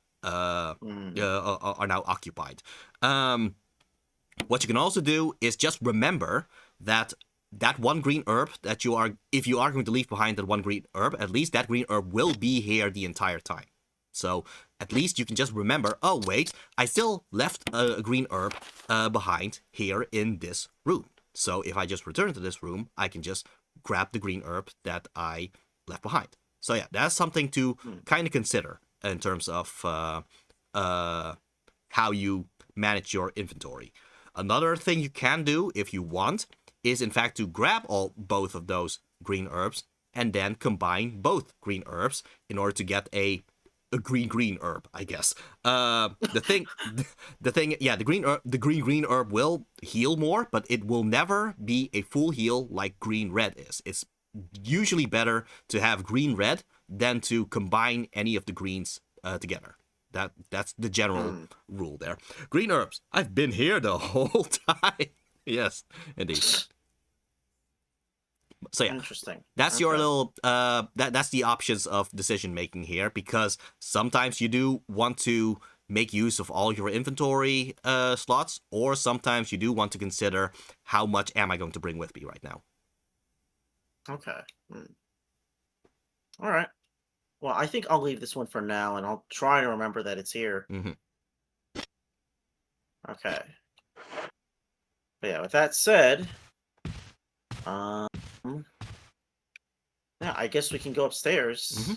occupied. What you can also do is just remember that one green herb that if you are going to leave behind that one green herb, at least that green herb will be here the entire time. So at least you can just remember, oh wait, I still left a green herb behind here in this room. So if I just return to this room, I can just grab the green herb that I left behind. So yeah, that's something to kind of consider in terms of how you manage your inventory. Another thing you can do if you want is in fact to grab both of those green herbs and then combine both green herbs in order to get a green herb, I guess. The green herb will heal more, but it will never be a full heal like green red is. It's usually better to have green red than to combine any of the greens together. That's the general rule there. Green herbs. I've been here the whole time. Yes, indeed. So yeah, Interesting. that's your Okay. little that's the options of decision making here, because sometimes you do want to make use of all your inventory slots, or sometimes you do want to consider how much am I going to bring with me right now. Okay. All right. Well, I think I'll leave this one for now, and I'll try to remember that it's here. Mhm. Okay. But yeah, with that said, um, yeah, I guess we can go upstairs.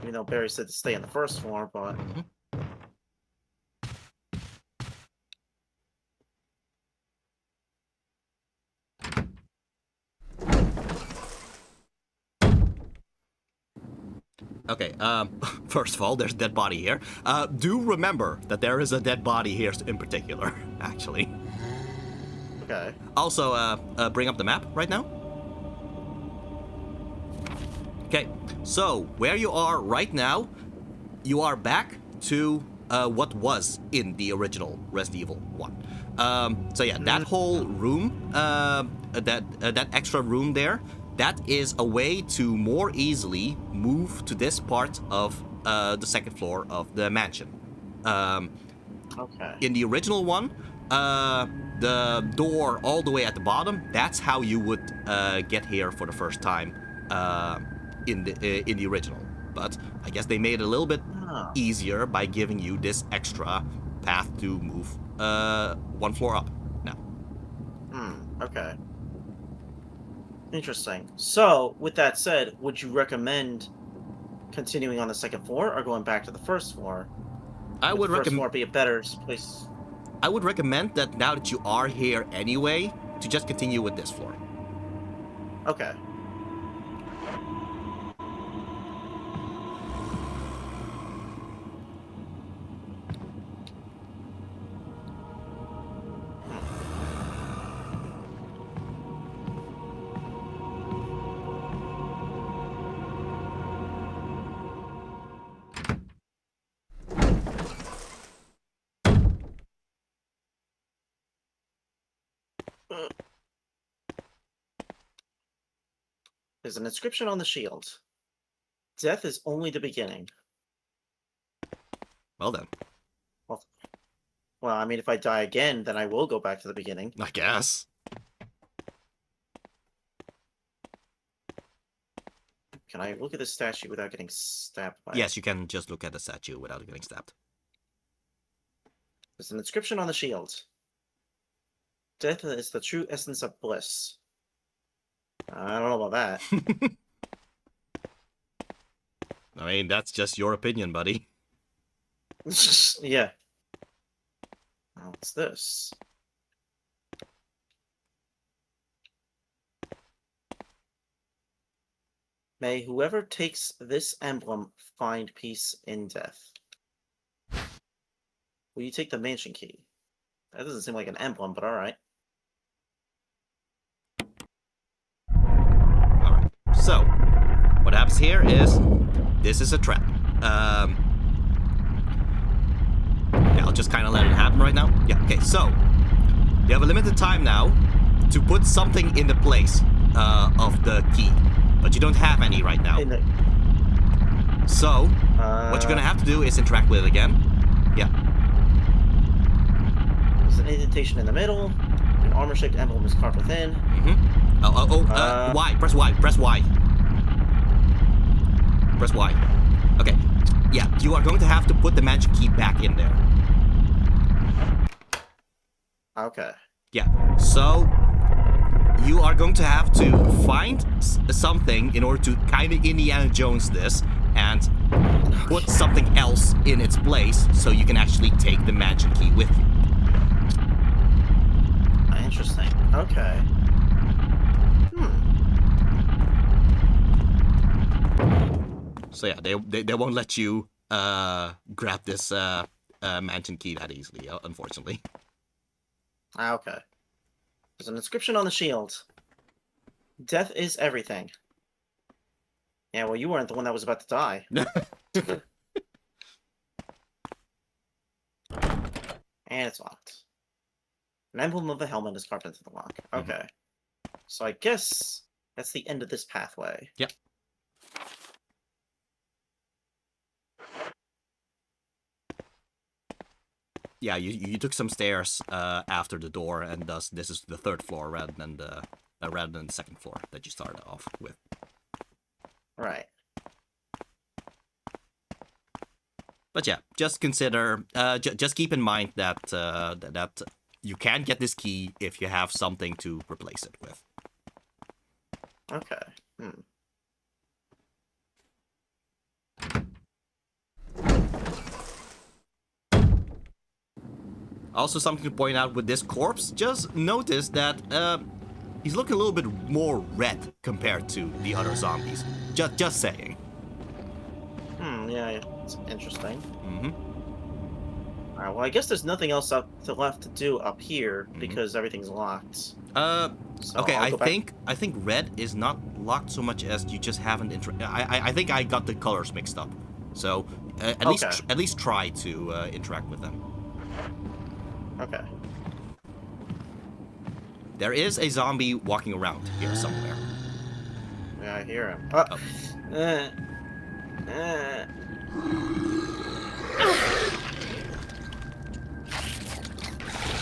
Even though Barry said to stay on the first floor, but Okay, first of all, there's a dead body here. Do remember that there is a dead body here in particular, actually. okay. Also, bring up the map right now. Okay, so where you are right now, you are back to what was in the original Resident Evil 1. So yeah, that whole room, that extra room there, that is a way to more easily move to this part of the second floor of the mansion. Okay. In the original one, the door all the way at the bottom, that's how you would get here for the first time in the original. But I guess they made it a little bit easier by giving you this extra path to move one floor up now. Okay. Interesting. So, with that said, would you recommend continuing on the second floor or going back to the first floor? I would the first floor recommend. be a better place? I would recommend that now that you are here anyway, to just continue with this floor. Okay. There's an inscription on the shield. Death is only the beginning. Well then, Well, I mean, if I die again, then I will go back to the beginning. I guess. Can I look at this statue without getting stabbed by it? Yes, you can just look at the statue without getting stabbed. There's an inscription on the shield. Death is the true essence of bliss. I don't know about that. I mean, that's just your opinion, buddy. Yeah. Oh, what's this? May whoever takes this emblem find peace in death. Will you take the mansion key? That doesn't seem like an emblem, but alright. Alright, so, what happens here is, this is a trap. Yeah, I'll just kind of let it happen right now. Yeah, okay, so, you have a limited time now to put something in the place of the key, but you don't have any right now. So, what you're gonna have to do is interact with it again. Yeah. There's an indentation in the middle. An armor-shaped emblem is carved within. Y. Press Y. Press Y. Press Y. Okay. Yeah, you are going to have to put the magic key back in there. Okay. Yeah. So, you are going to have to find something in order to kind of Indiana Jones this and put something else in its place so you can actually take the magic key with you. Interesting. Okay. So yeah, they won't let you grab this mansion key that easily, unfortunately. Okay. There's an inscription on the shield. Death is everything. Yeah, well, you weren't the one that was about to die. And it's locked. An emblem of a helmet is carved into the lock. Okay. So I guess that's the end of this pathway. Yep. Yeah, you took some stairs after the door, and thus this is the third floor rather than the second floor that you started off with. Right. But yeah, just consider, just keep in mind that that you can get this key if you have something to replace it with. Okay. Also, something to point out with this corpse, just notice that he's looking a little bit more red compared to the other zombies. Just saying. Yeah, it's interesting. Mm-hmm. Alright, well, I guess there's nothing else left to do up here because everything's locked. So Okay, I'll go back. I think red is not locked so much as you just haven't I think I got the colors mixed up. So at least try to interact with them. Okay. There is a zombie walking around here somewhere. Yeah, I hear him.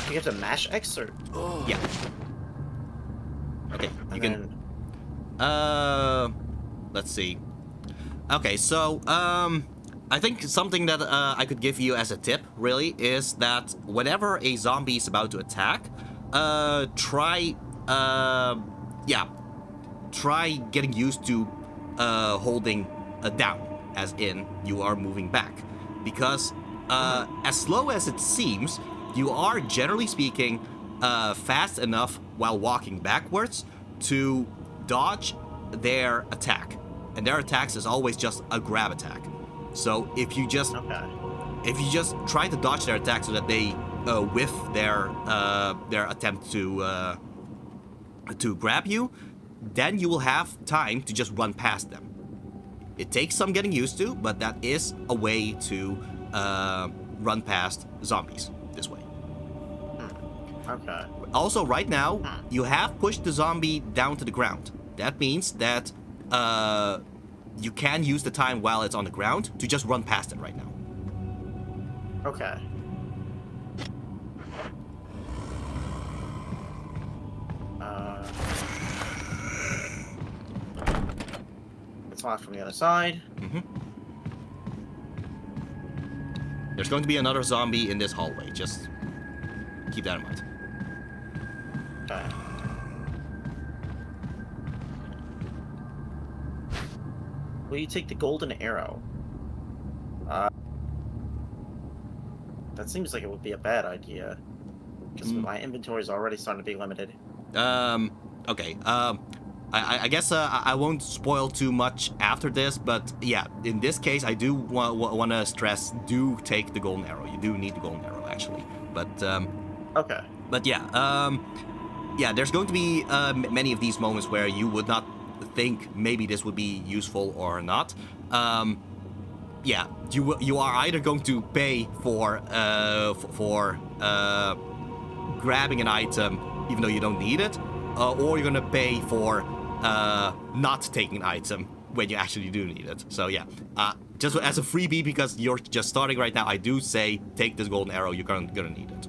You have to mash X or... Yeah. Okay, you can... Let's see. Okay, so, I think something that I could give you as a tip, really, is that whenever a zombie is about to attack, try getting used to holding down, as in you are moving back. Because as slow as it seems, you are, generally speaking, fast enough while walking backwards to dodge their attack. And their attacks is always just a grab attack. So if you just try to dodge their attack so that they whiff their attempt to grab you, then you will have time to just run past them. It takes some getting used to, but that is a way to run past zombies this way. Okay. Also, right now, you have pushed the zombie down to the ground. That means that you can use the time while it's on the ground to just run past it right now. Okay. It's locked from the other side. There's going to be another zombie in this hallway. Just keep that in mind. Okay. Will you take the golden arrow? That seems like it would be a bad idea. Because my inventory is already starting to be limited. Okay. I guess I won't spoil too much after this, but yeah, in this case, I do want to stress, do take the golden arrow. You do need the golden arrow, actually. But, Okay. But yeah, yeah, there's going to be many of these moments where you would not think maybe this would be useful or not. Yeah, you are either going to pay for grabbing an item even though you don't need it, or you're gonna pay for not taking an item when you actually do need it. So yeah, just as a freebie, because you're just starting right now, I do say take this golden arrow. You're gonna need it.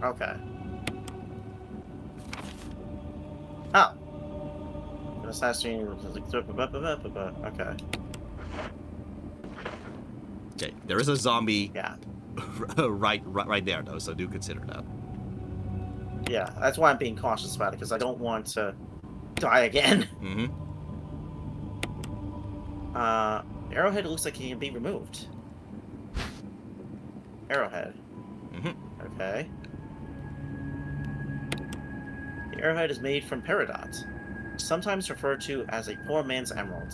Okay. Oh. Assassin. Okay. Okay, there is a zombie. Yeah. right there though, so do consider that. Yeah, that's why I'm being cautious about it, because I don't want to die again. Arrowhead looks like it can be removed. Arrowhead. Okay. The arrowhead is made from peridot, sometimes referred to as a poor man's emerald.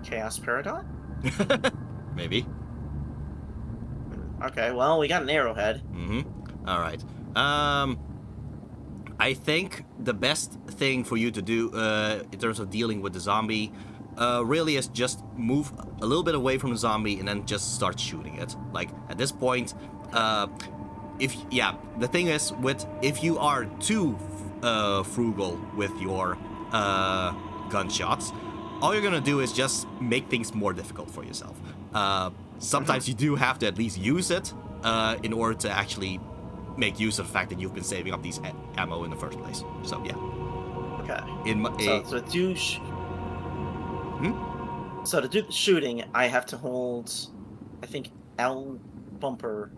Chaos peridot? Maybe. Okay, well, we got an arrowhead. All right. I think the best thing for you to do in terms of dealing with the zombie really is just move a little bit away from the zombie and then just start shooting it. Like, at this point, the thing is, if you are too frugal with your gunshots, all you're gonna do is just make things more difficult for yourself. Sometimes you do have to at least use it in order to actually make use of the fact that you've been saving up these ammo in the first place. So yeah. Okay. So to do the shooting, I have to hold, I think, L bumper,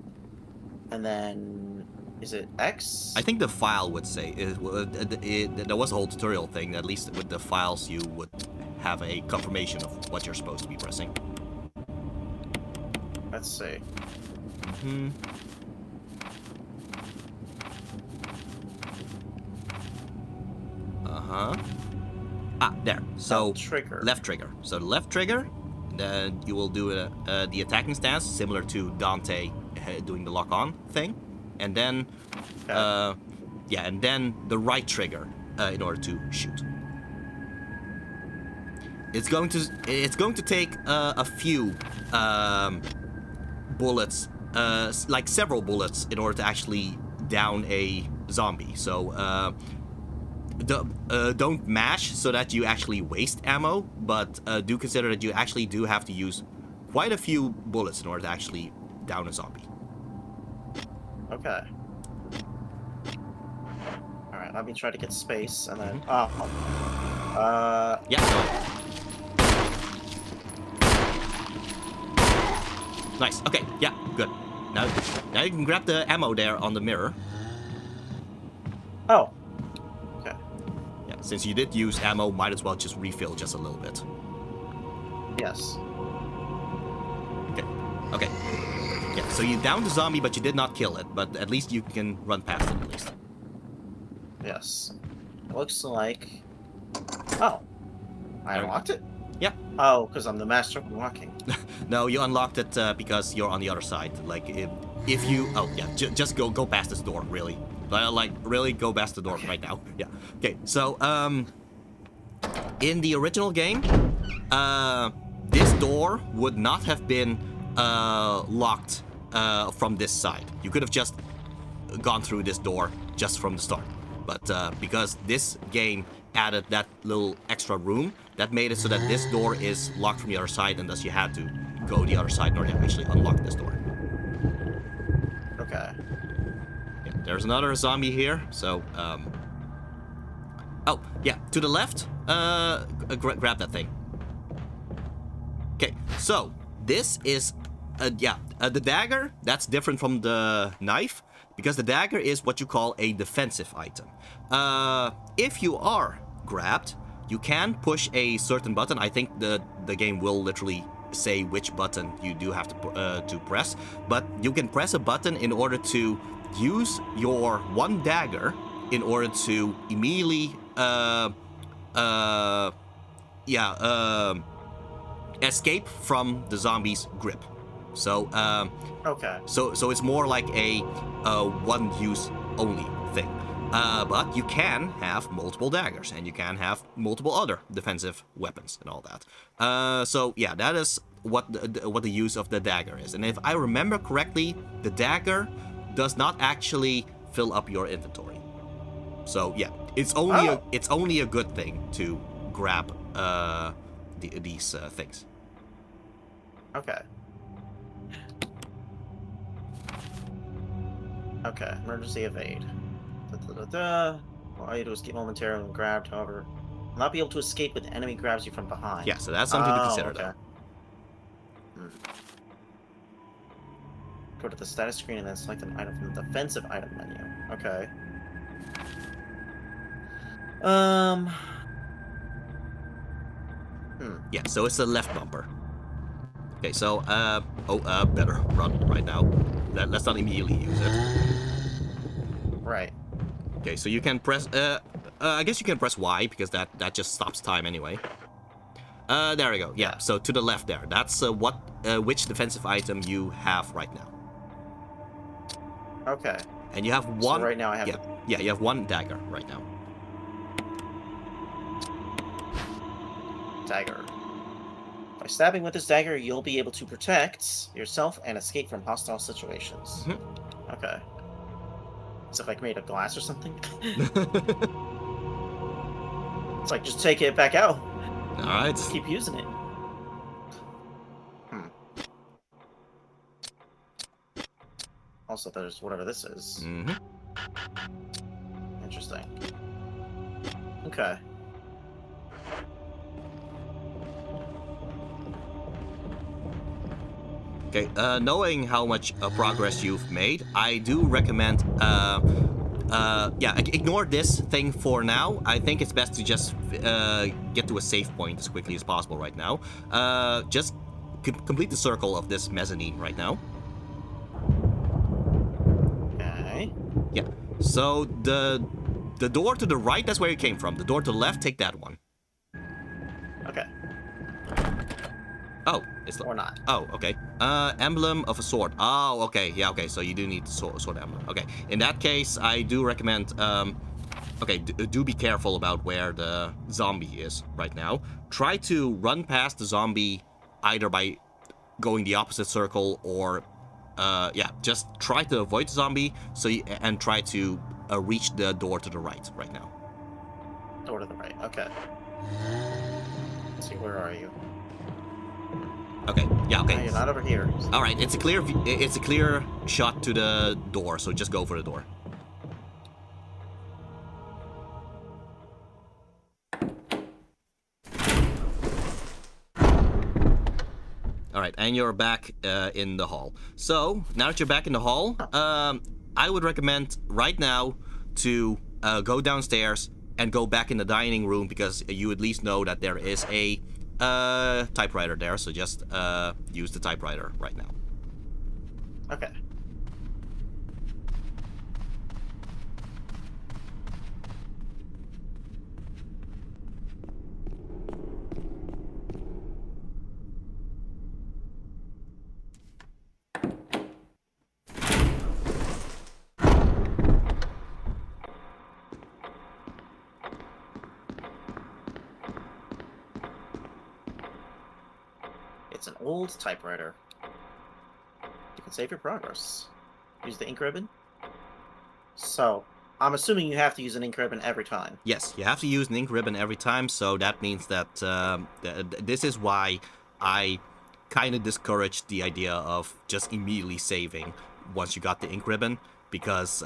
and then is it X? I think the file would say there was a whole tutorial thing. At least with the files, you would have a confirmation of what you're supposed to be pressing. Let's see. There. So trigger. Left trigger. So the left trigger, then you will do the attacking stance, similar to Dante doing the lock-on thing, and then, and then the right trigger in order to shoot. It's going to take a few bullets, like several bullets, in order to actually down a zombie. So don't mash so that you actually waste ammo, but do consider that you actually do have to use quite a few bullets in order to actually down a zombie. Okay. Alright, let me try to get space, and then... Yeah, go ahead. Nice, okay, yeah, good. Now you can grab the ammo there on the mirror. Oh. Okay. Yeah, since you did use ammo, might as well just refill just a little bit. Yes. Okay. Yeah, so you downed the zombie, but you did not kill it, but at least you can run past it, at least. Yes. It looks like... Oh. I unlocked it? Yeah. Oh, because I'm the master of unlocking. No, you unlocked it because you're on the other side. Like, if you... Oh, yeah, just go past this door, really. Like, really go past the door right now. Yeah. Okay, so, in the original game, this door would not have been locked from this side. You could have just gone through this door just from the start. But because this game added that little extra room, that made it so that this door is locked from the other side, and thus you had to go the other side in order to actually unlock this door. Okay. Yeah, there's another zombie here, so, Oh, yeah, to the left, grab that thing. Okay, so, this is, the dagger, that's different from the knife, because the dagger is what you call a defensive item. If you are grabbed, you can push a certain button. I think the game will literally say which button you do have to press, but you can press a button in order to use your one dagger in order to immediately escape from the zombie's grip. So okay. So it's more like a one-use only thing. But you can have multiple daggers, and you can have multiple other defensive weapons and all that. So yeah, that is what the use of the dagger is. And if I remember correctly, the dagger does not actually fill up your inventory. So yeah, it's only a good thing to grab these things. Okay. Okay, emergency evade. Allow you to escape momentarily when grabbed, however. Will not be able to escape when the enemy grabs you from behind. Yeah, so that's something to consider, okay. Though. Go to the status screen and then select an item from the defensive item menu. Okay. Yeah, so it's the left bumper. Okay, so, better run right now. Let's not immediately use it. Right. Okay, so you can press, I guess you can press Y, because that just stops time anyway. There we go, yeah, so to the left there. That's which defensive item you have right now. Okay. And you have one... So right now I have... Yeah, you have one dagger right now. Dagger. By stabbing with this dagger, you'll be able to protect yourself and escape from hostile situations. Okay. Is it like made of glass or something? It's like, just take it back out. Alright. Just keep using it. Also, there's whatever this is. Interesting. Okay. Okay, knowing how much progress you've made, I do recommend, yeah, ignore this thing for now. I think it's best to just get to a safe point as quickly as possible right now. Just complete the circle of this mezzanine right now. Okay. Yeah, so the door to the right, that's where you came from. The door to the left, take that one. Okay. Oh, it's Or not. Oh, okay. Emblem of a sword. Oh, okay. Yeah, okay. So you do need the sword emblem. Okay. In that case, I do recommend. Okay, do be careful about where the zombie is right now. Try to run past the zombie either by going the opposite circle or, yeah, just try to avoid the zombie. And try to reach the door to the right now. Door to the right. Okay. Let's see, where are you? Okay. Yeah. Okay. No, you're not over here. All right. It's a clear shot to the door. So just go for the door. All right, and you're back in the hall. So now that you're back in the hall, I would recommend right now to go downstairs and go back in the dining room because you at least know that there is a typewriter there. So just use the typewriter right now. Okay. It's an old typewriter. You can save your progress. Use the ink ribbon. So, I'm assuming you have to use an ink ribbon every time. Yes, you have to use an ink ribbon every time, so that means that this is why I kind of discouraged the idea of just immediately saving once you got the ink ribbon, because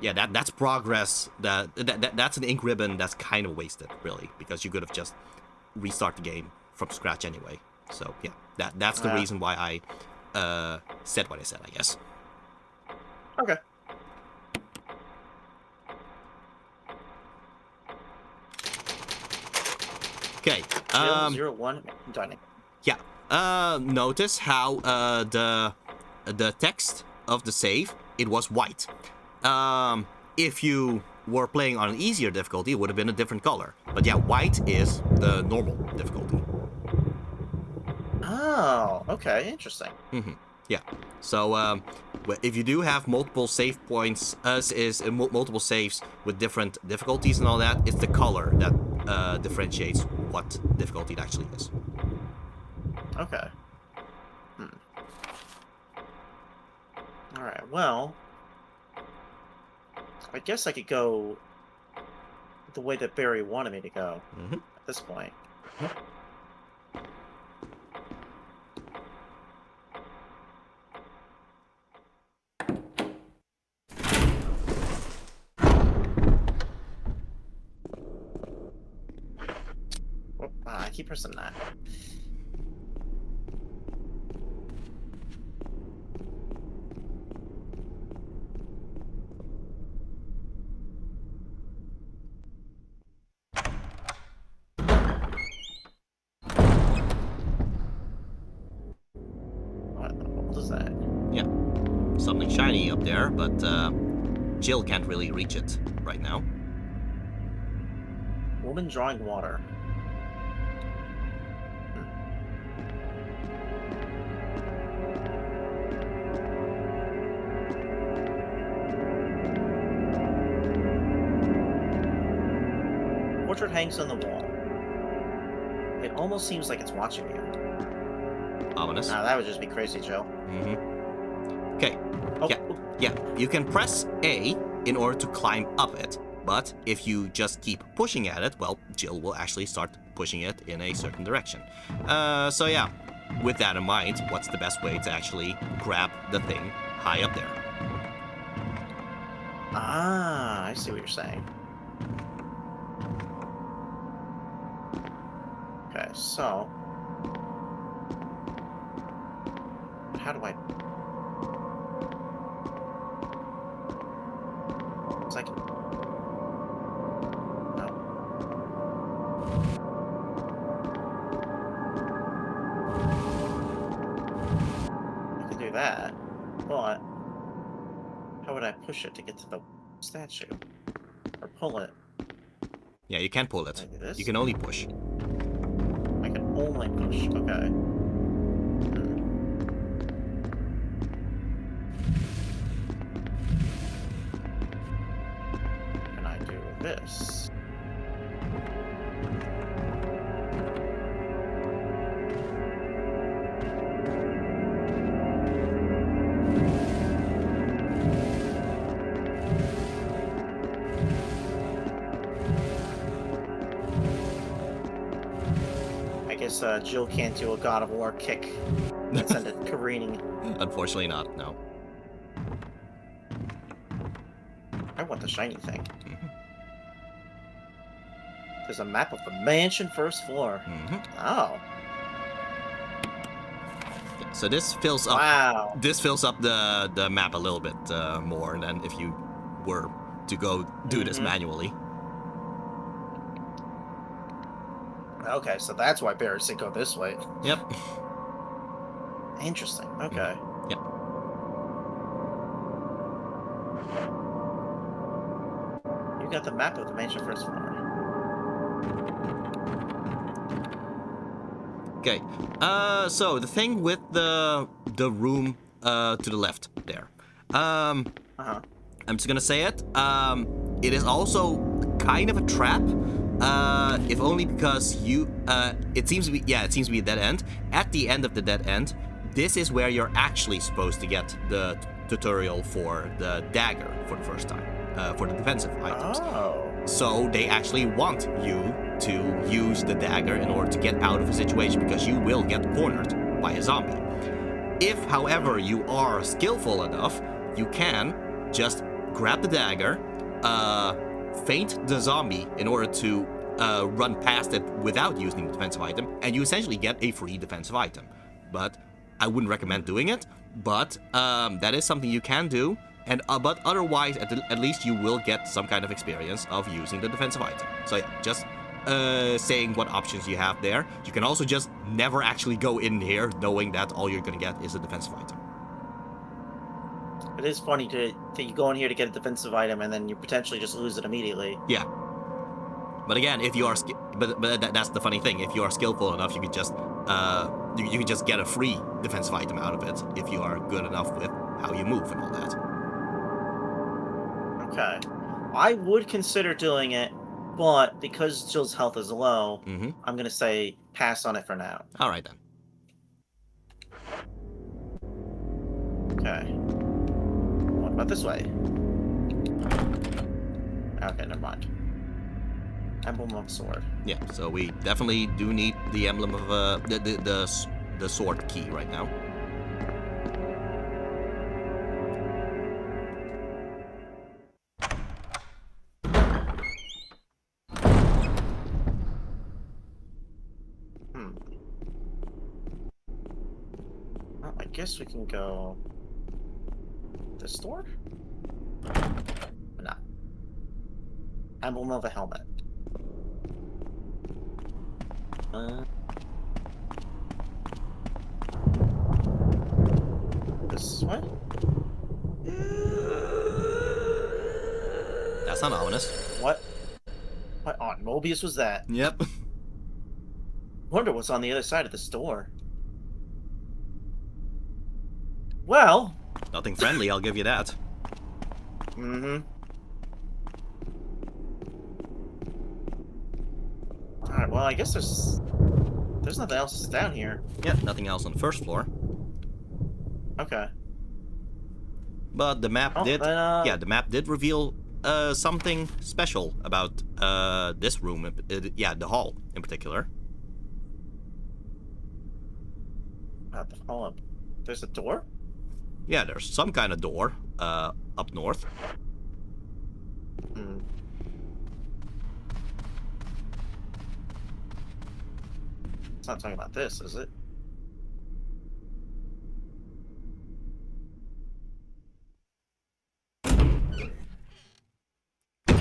yeah, that's progress. That's an ink ribbon that's kind of wasted, really, because you could have just restart the game from scratch anyway. So yeah, that's the reason why I said what I said, I guess. Okay. Okay. 001 dining. Yeah. Notice how the text of the save, it was white. If you were playing on an easier difficulty, it would have been a different color. But yeah, white is the normal difficulty. Oh, okay, interesting. Yeah. So if you do have multiple save points, multiple saves with different difficulties and all that, it's the color that differentiates what difficulty it actually is. Okay. Alright, well, I guess I could go the way that Barry wanted me to go at this point. I keep pressing that. What is that? Yeah. Something shiny up there, but Jill can't really reach it right now. Woman drawing water. Portrait hangs on the wall. It almost seems like it's watching you. ominous. Nah, that would just be crazy, Joe. Okay. Oh, Yeah. You can press A in order to climb up it, but if you just keep pushing at it, well, Jill will actually start pushing it in a certain direction. So yeah, with that in mind, what's the best way to actually grab the thing high up there? Ah, I see what you're saying. Okay, so how do I? It's like no. I can do that, but how would I push it to get to the statue or pull it? Yeah, you can't pull it. Can I do this? You can only push. I can only push. Okay. Can I do this? I guess Jill can't do a God of War kick and send it careening. Unfortunately not, no. I want the shiny thing. There's a map of the mansion first floor. Oh. So this fills up. Wow. This fills up the map a little bit more than if you were to go do this manually. Okay, so that's why Barry said go this way. Yep. Interesting. Okay. Yep. You got the map of the mansion first floor. Okay. So the thing with the room to the left there. I'm just gonna say it. It is also kind of a trap. If only because it seems to be a dead end. At the end of the dead end, this is where you're actually supposed to get the tutorial for the dagger for the first time, for the defensive items. Oh. So they actually want you to use the dagger in order to get out of a situation because you will get cornered by a zombie. If, however, you are skillful enough, you can just grab the dagger, feint the zombie in order to run past it without using the defensive item, and you essentially get a free defensive item. But I wouldn't recommend doing it, but that is something you can do, and but otherwise, at least you will get some kind of experience of using the defensive item. So yeah, just saying what options you have there. You can also just never actually go in here knowing that all you're gonna get is a defensive item. It is funny that you go in here to get a defensive item and then you potentially just lose it immediately. Yeah. But again, if you are that's the funny thing. If you are skillful enough, you could just you can just get a free defensive item out of it if you are good enough with how you move and all that. Okay. I would consider doing it, but because Jill's health is low, I'm gonna say pass on it for now. All right then. Okay. What about this way? Okay, never mind. Emblem of sword. Yeah. So we definitely do need the emblem of the sword key right now. Well, I guess we can go this door? No. Emblem of a helmet. This way? That's not ominous. What? What on Mobius was that? Yep. Wonder what's on the other side of this door. Well. Nothing friendly, I'll give you that. Alright, well, I guess there's There's nothing else down here. Yeah, nothing else on the first floor. Okay. But the map did, then, the map did reveal something special about this room. The hall in particular. About the hall. There's a door? Yeah, there's some kind of door up north. Hmm. It's not talking about this, is it?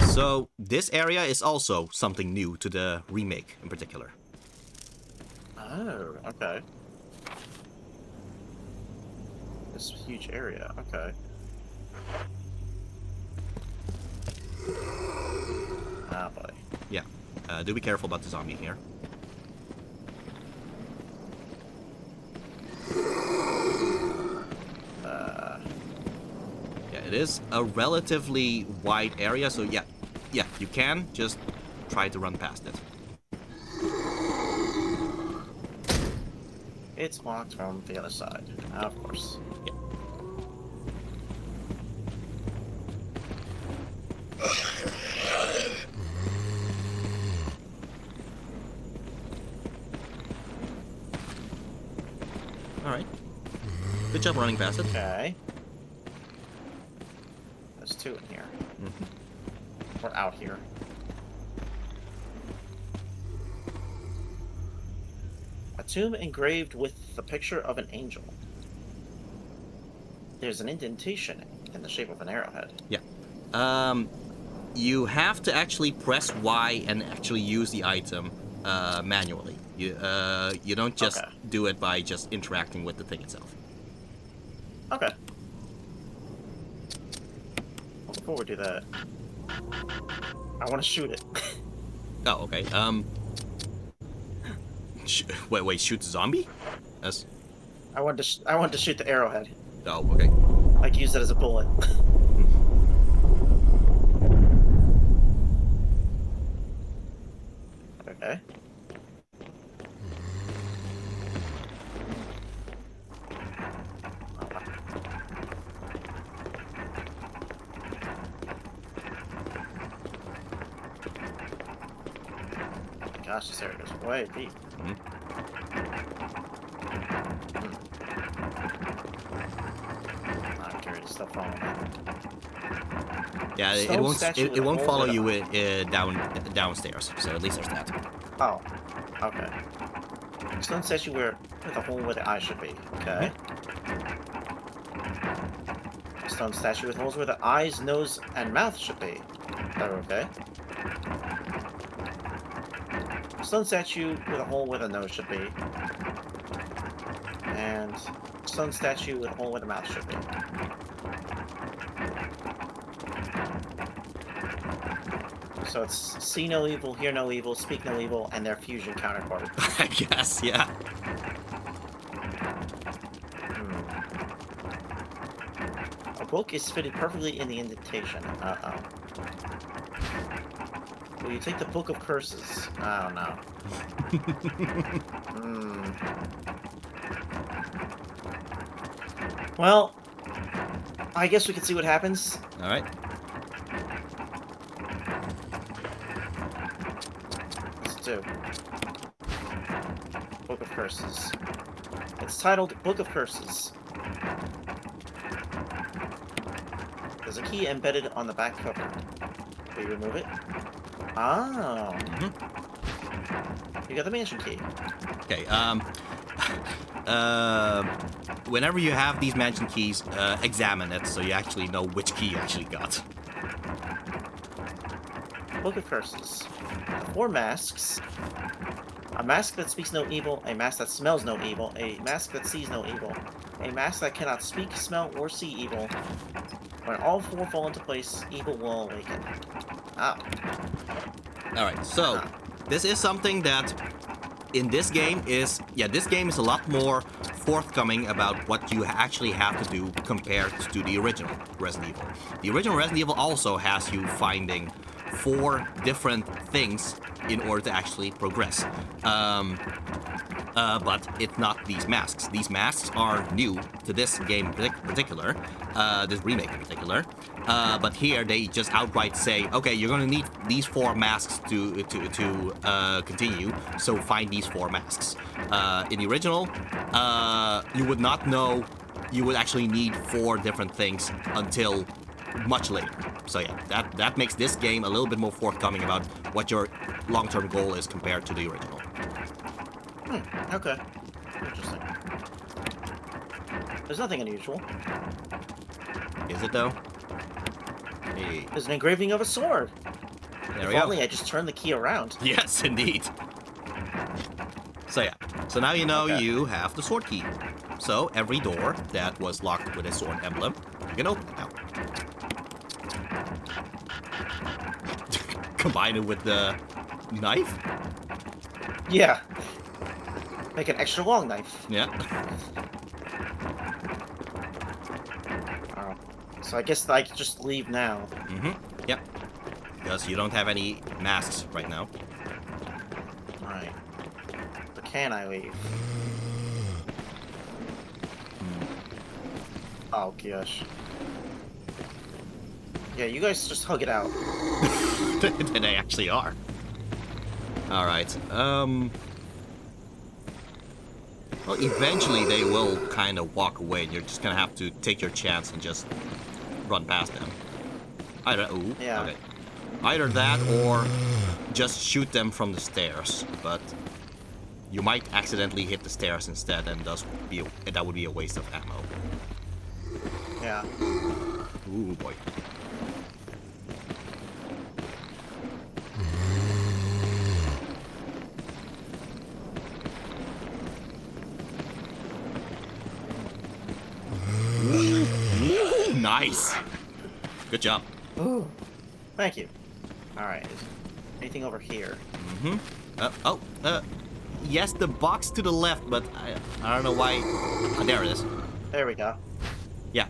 So this area is also something new to the remake in particular. Oh, okay. This huge area, okay. Ah, boy. Yeah, do be careful about the zombie here. Yeah, it is a relatively wide area, so yeah, you can just try to run past it. It's locked from the other side, of course. Yeah. Alright. Good job running past it. Okay. There's two in here. Or out here. A tomb engraved with the picture of an angel. There's an indentation in the shape of an arrowhead. Yeah. You have to actually press Y and actually use the item manually. You don't just do it by just interacting with the thing itself. Okay. Well, before we do that, I want to shoot it. Oh, okay. Wait, shoot the zombie? That's... I want to shoot the arrowhead. Oh, okay. Like use it as a bullet. Okay. Gosh, this area goes way deep. I'm curious, still following me. Yeah, it won't follow you downstairs. So at least there's that. Oh, okay. Stone statue with a hole where the eye should be. Okay. Stone statue with holes where the eyes, nose, and mouth should be. Oh, okay. Stone statue with a hole where the nose should be. And stone statue with a hole where the mouth should be. So it's see no evil, hear no evil, speak no evil, and their fusion counterpart. I guess, yeah. A book is fitted perfectly in the indentation. Uh-oh. Will you take the Book of Curses? I don't know. Well, I guess we can see what happens. Alright. Let's do. Book of Curses. It's titled Book of Curses. There's a key embedded on the back cover. Will you remove it? Oh. You got the mansion key. Okay, whenever you have these mansion keys, examine it so you actually know which key you actually got. Book of Curses. 4 masks. A mask that speaks no evil, a mask that smells no evil, a mask that sees no evil, a mask that cannot speak, smell, or see evil. When all 4 fall into place, evil will awaken. Ah. Alright, so this is something that in this game is, this game is a lot more forthcoming about what you actually have to do compared to the original Resident Evil. The original Resident Evil also has you finding 4 different things in order to actually progress. but it's not these masks. These masks are new to this game in particular, this remake in particular. But here they just outright say, okay, you're gonna need these 4 masks to continue. So find these 4 masks. In the original, you would not know you would actually need 4 different things until much later. So yeah, that makes this game a little bit more forthcoming about what your long-term goal is compared to the original. Okay. Interesting. There's nothing unusual. Is it though? Hey, There's an engraving of a sword. there If we go. only I just turned the key around. Yes, indeed. So yeah, so now you know Okay. you have the sword key. So every door that was locked with a sword emblem, you can open it now. Combine it with the knife? Yeah. Make an extra long knife. Yeah. Oh. So I guess I can just leave now. Yep. Because you don't have any masks right now. Alright. But can I leave? Oh gosh. Yeah, you guys just hug it out. They actually are. Alright, well, eventually they will kind of walk away, and you're just gonna have to take your chance and just run past them. Ooh, Yeah. okay. Either that, or just shoot them from the stairs, but you might accidentally hit the stairs instead, and that would be a waste of ammo. Yeah. Ooh, boy. Nice. Good job. Ooh. Thank you. Alright. Anything over here? Yes, the box to the left, but I don't know why. Oh, there it is. There we go. Yeah.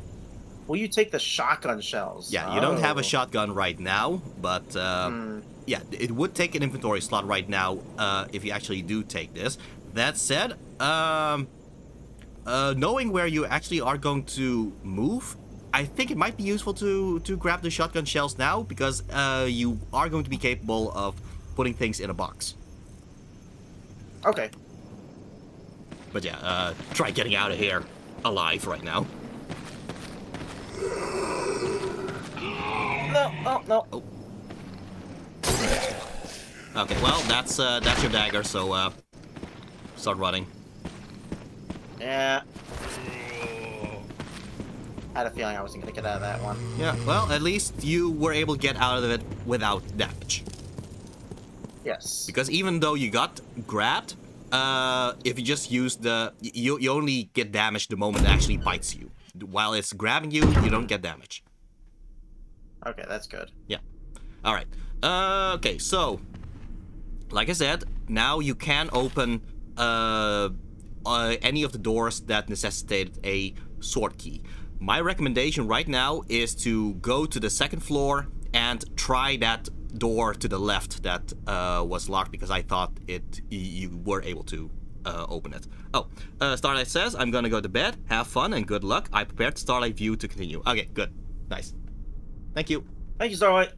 Will you take the shotgun shells? Yeah, you don't have a Oh. shotgun right now, but yeah, it would take an inventory slot right now if you actually do take this. That said, knowing where you actually are going to move, I think it might be useful to grab the shotgun shells now, because you are going to be capable of putting things in a box. Okay. But yeah, try getting out of here alive right now. No, oh, no. Oh. Okay, well, that's your dagger, so start running. Yeah. I had a feeling I wasn't gonna get out of that one. Yeah, well, at least you were able to get out of it without damage. Yes. Because even though you got grabbed, if you just use you only get damage the moment it actually bites you. While it's grabbing you, you don't get damage. Okay, that's good. Yeah. All right. Okay, so like I said, now you can open any of the doors that necessitated a sword key. My recommendation right now is to go to the second floor and try that door to the left that was locked, because I thought you were able to open it. Oh, Starlight says, I'm gonna go to bed, have fun, and good luck. I prepared Starlight View to continue. Okay, good. Nice. Thank you. Thank you, Starlight.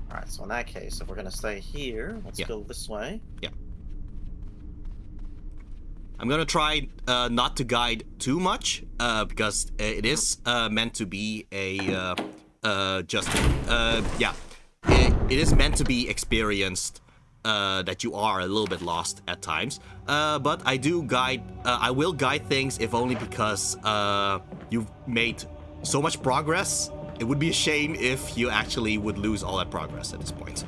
Alright, so in that case, if we're gonna stay here, let's Yeah. go this way. Yeah. I'm gonna try not to guide too much, because it is meant to be a it is meant to be experienced, that you are a little bit lost at times. But I do guide. I will guide things if only because you've made so much progress. It would be a shame if you actually would lose all that progress at this point.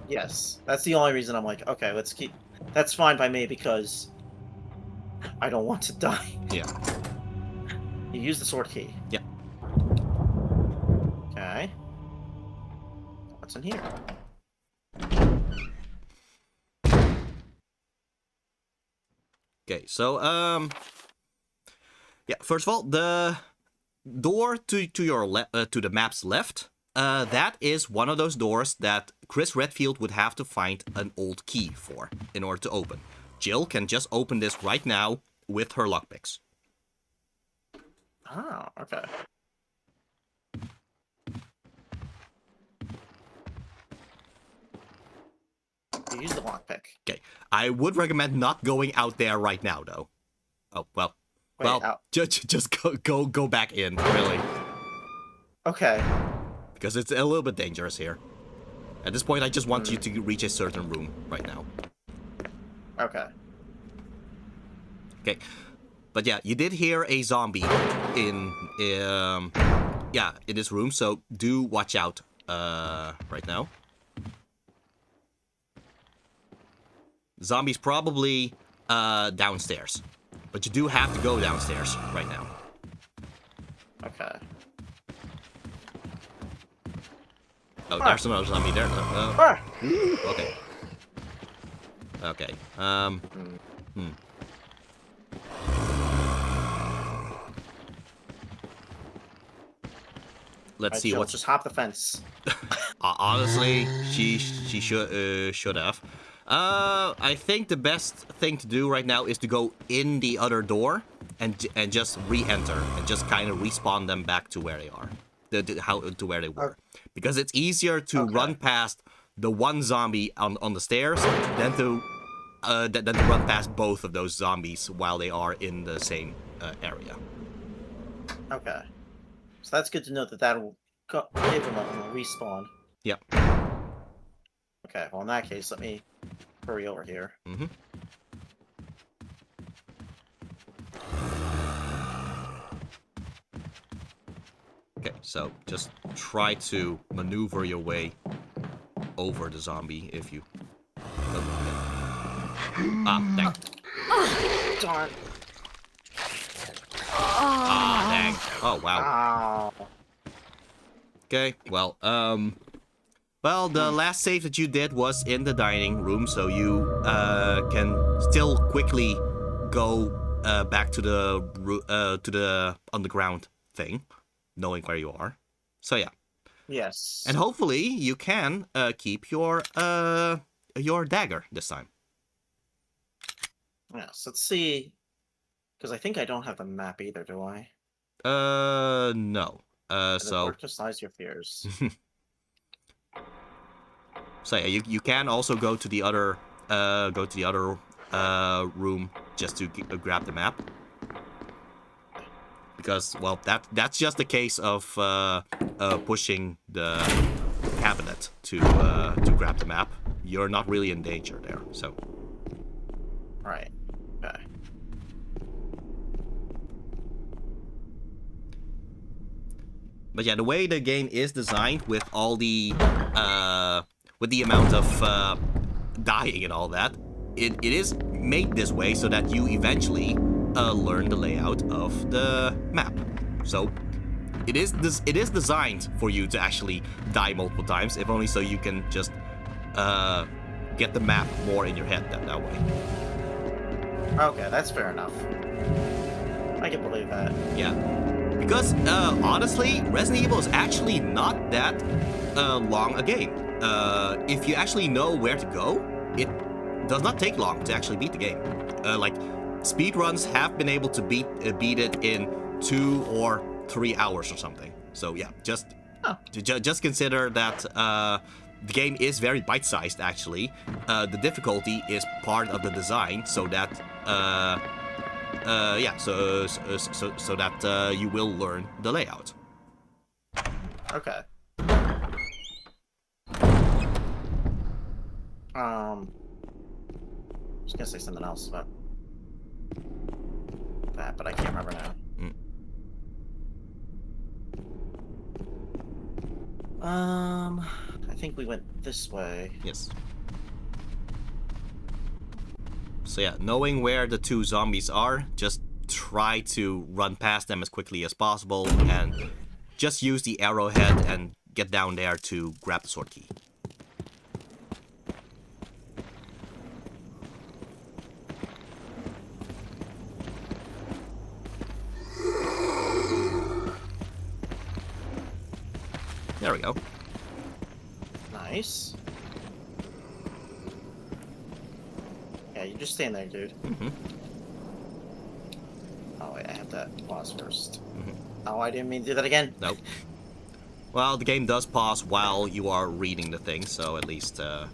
Yes, that's the only reason I'm like, okay, let's keep... That's fine by me, because I don't want to die. Yeah. You use the sword key. Yeah. Okay. What's in here? Okay, so yeah. First of all, the door to your to the map's left that is one of those doors that Chris Redfield would have to find an old key for in order to open. Jill can just open this right now with her lockpicks. Oh, okay. Use the lockpick. Okay, I would recommend not going out there right now, though. Oh well, just go back in, really. Okay. Because it's a little bit dangerous here. At this point, I just want you to reach a certain room right now. Okay. Okay, but yeah, you did hear a zombie in this room, so do watch out right now. Zombie's probably downstairs, but you do have to go downstairs right now. Okay. Oh, there's another zombie there. Okay. Okay. Let's see what's. Just hop the fence. Honestly, she should have. I think the best thing to do right now is to go in the other door and just re-enter and just kind of respawn them back to where they are, to where they were, because it's easier to run past the one zombie on the stairs than to run past both of those zombies while they are in the same area. Okay. So that's good to know that'll give them a respawn. Yep. Okay, well in that case, let me hurry over here. Mm-hmm. Okay, so just try to maneuver your way over the zombie if you... dang. Darn. Dang. Oh, wow. Ow. Okay, well, the last save that you did was in the dining room, so you can still quickly go back to the underground thing, knowing where you are. So yeah. Yes. And hopefully you can keep your dagger this time. Yes. Let's see. Because I think I don't have the map either, do I? No. So exercise your fears. So yeah, you can also go to the other room just to grab the map, because well that's just a case of pushing the cabinet to grab the map. You're not really in danger there, so. Right. Okay. But yeah, the way the game is designed with all the with the amount of dying and all that, it is made this way so that you eventually learn the layout of the map. So it is designed for you to actually die multiple times, if only so you can just get the map more in your head that way. Okay, that's fair enough. I can believe that. Yeah. Because, honestly, Resident Evil is actually not that long a game. If you actually know where to go, it does not take long to actually beat the game. Like, speedruns have been able to beat it in 2 or 3 hours or something. So yeah, just consider that the game is very bite-sized, actually. The difficulty is part of the design, so that... so that you will learn the layout. Okay. I was gonna say something else about that, but I can't remember now. I think we went this way. Yes. So yeah, knowing where the 2 zombies are, just try to run past them as quickly as possible and just use the arrowhead and get down there to grab the sword key. There we go. Nice. Yeah, you just stand there, dude. Mm-hmm. Oh, wait, I have to pause first. Mm-hmm. Oh, I didn't mean to do that again. Nope. Well, the game does pause while you are reading the thing, so at least the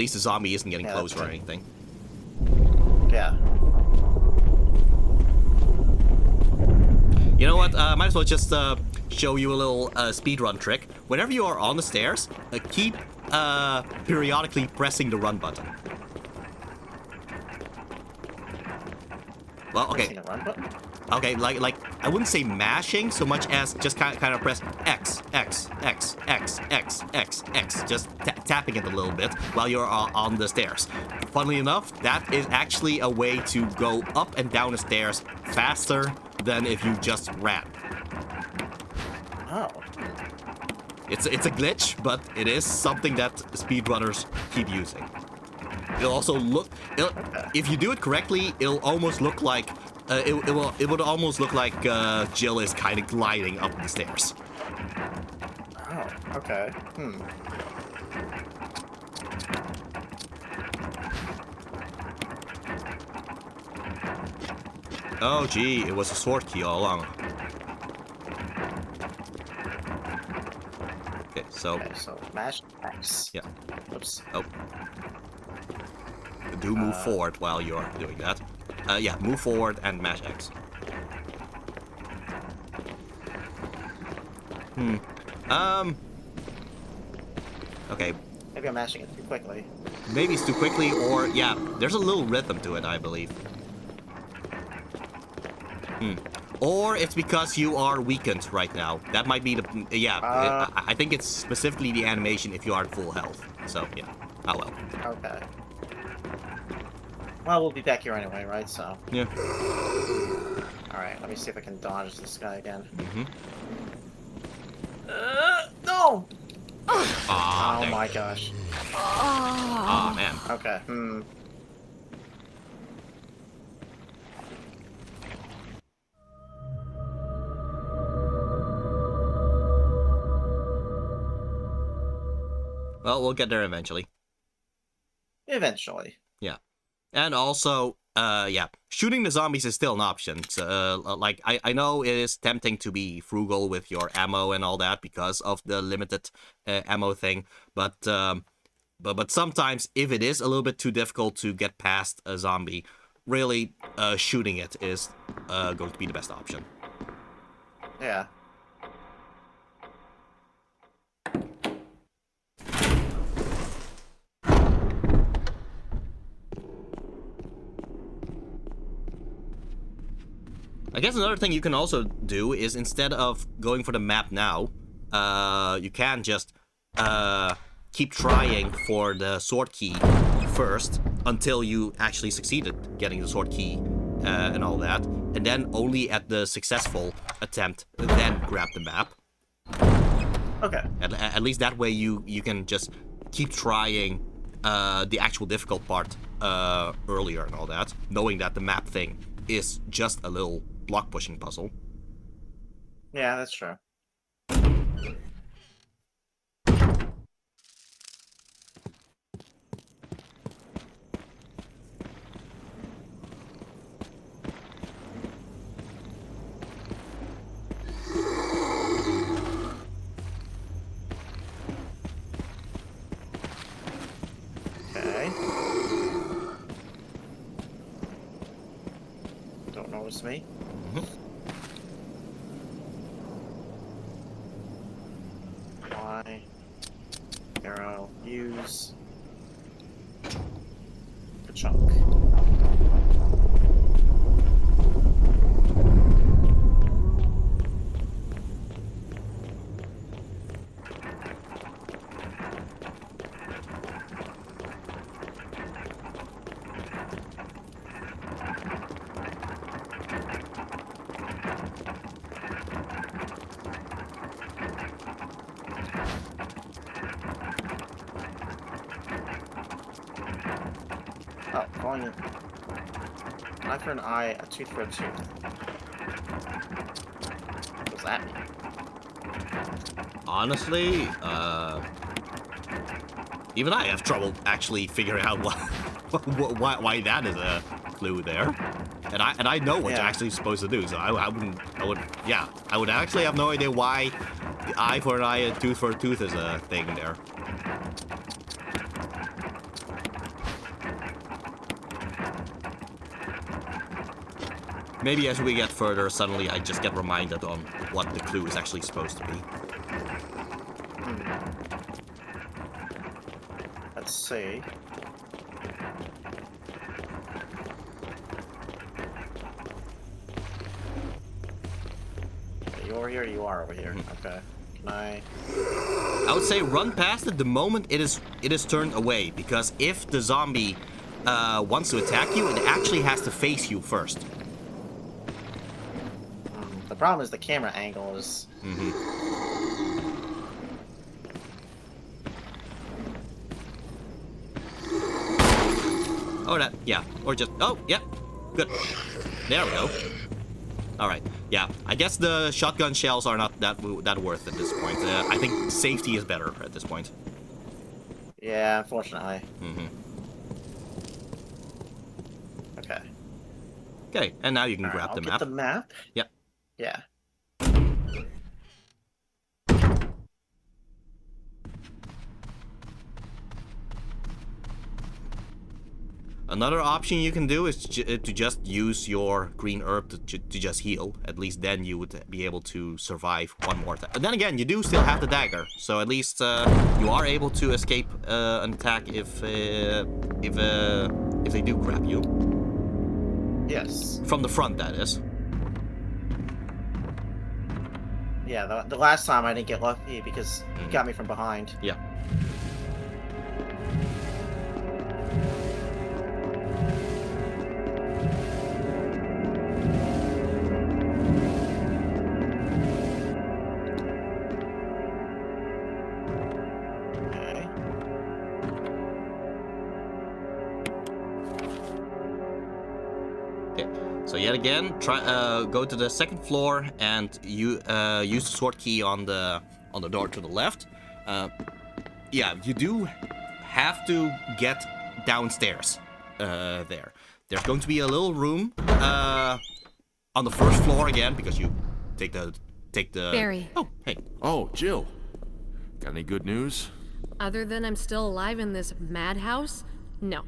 zombie isn't getting closer or anything. Yeah. You know what? Might as well just show you a little speedrun trick. Whenever you are on the stairs, keep periodically pressing the run button. Well, okay. Pressing the run button? Okay, like I wouldn't say mashing so much as just kind of press X, X, X, X, X, X, X, just tapping it a little bit while you're on the stairs. Funnily enough, that is actually a way to go up and down the stairs faster than if you just ran. Oh. It's a glitch, but it is something that speedrunners keep using. It'll also look, if you do it correctly, it'll almost look like it would almost look like Jill is kind of gliding up the stairs. Oh, okay. Oh, gee, it was a sword key all along. Okay, so mash X. Yeah. Oops. Oh. Do move forward while you're doing that. Yeah, move forward and mash X. Okay. Maybe I'm mashing it too quickly. Maybe it's too quickly, or yeah, there's a little rhythm to it, I believe. Or it's because you are weakened right now. That might be the I think it's specifically the animation if you are at full health. So yeah. Oh well. Okay. Well, we'll be back here anyway, right? So. Yeah. Alright, let me see if I can dodge this guy again. Mm-hmm. No! Oh my gosh. Oh man. Okay, Well, we'll get there eventually. Eventually. Yeah. And also, yeah, shooting the zombies is still an option. Like, I know it is tempting to be frugal with your ammo and all that because of the limited ammo thing, but sometimes if it is a little bit too difficult to get past a zombie, really shooting it is going to be the best option. Yeah. I guess another thing you can also do is instead of going for the map now, you can just keep trying for the sword key first until you actually succeeded getting the sword key and all that, and then only at the successful attempt then grab the map. Okay. At least that way you can just keep trying the actual difficult part earlier and all that, knowing that the map thing is just a little block pushing puzzle. Yeah, that's true. Okay. Don't notice me. Y, arrow, use the chunk. Oh, calling it an eye for an eye, a tooth for a tooth. What does that mean? Honestly, even I have trouble actually figuring out why that is a clue there. And I know what you're actually supposed to do, so I would actually have no idea why the eye for an eye and tooth for a tooth is a thing there. Maybe as we get further, suddenly I just get reminded on what the clue is actually supposed to be. Let's see. You're here, you are over here. Okay. Can I would say run past it the moment it is turned away, because if the zombie wants to attack you, it actually has to face you first. The problem is the camera angle is... Oh, that, yeah. Or just, oh, yeah. Good. There we go. Alright, yeah. I guess the shotgun shells are not that worth at this point. I think safety is better at this point. Yeah, unfortunately. Okay. Okay, and now you can grab the I'll map. get the map. Yep. Yeah. Another option you can do is to just use your green herb to just heal. At least then you would be able to survive one more time. And then again, you do still have the dagger, so at least you are able to escape an attack if they do grab you. Yes. From the front, that is. Yeah, the last time I didn't get lucky because he got me from behind. Yeah. So yet again, go to the second floor and you use the sword key on the door to the left. Yeah, you do have to get downstairs. There. There's going to be a little room on the first floor again, because you take the Barry. Oh, hey. Oh, Jill. Got any good news? Other than I'm still alive in this madhouse? No.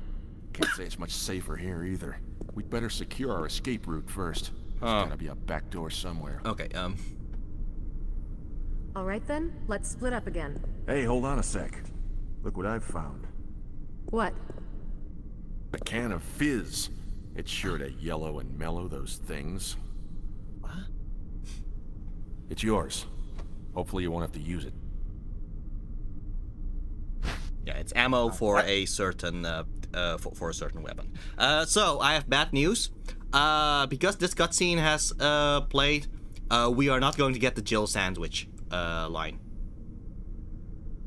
Can't say it's much safer here either. We'd better secure our escape route first. There's gotta be a back door somewhere. Okay, All right then, let's split up again. Hey, hold on a sec. Look what I've found. What? A can of fizz. It's sure to yellow and mellow those things. What? It's yours. Hopefully you won't have to use it. Yeah, it's ammo for a certain for a certain weapon. So I have bad news. Because this cutscene has played, we are not going to get the Jill sandwich line.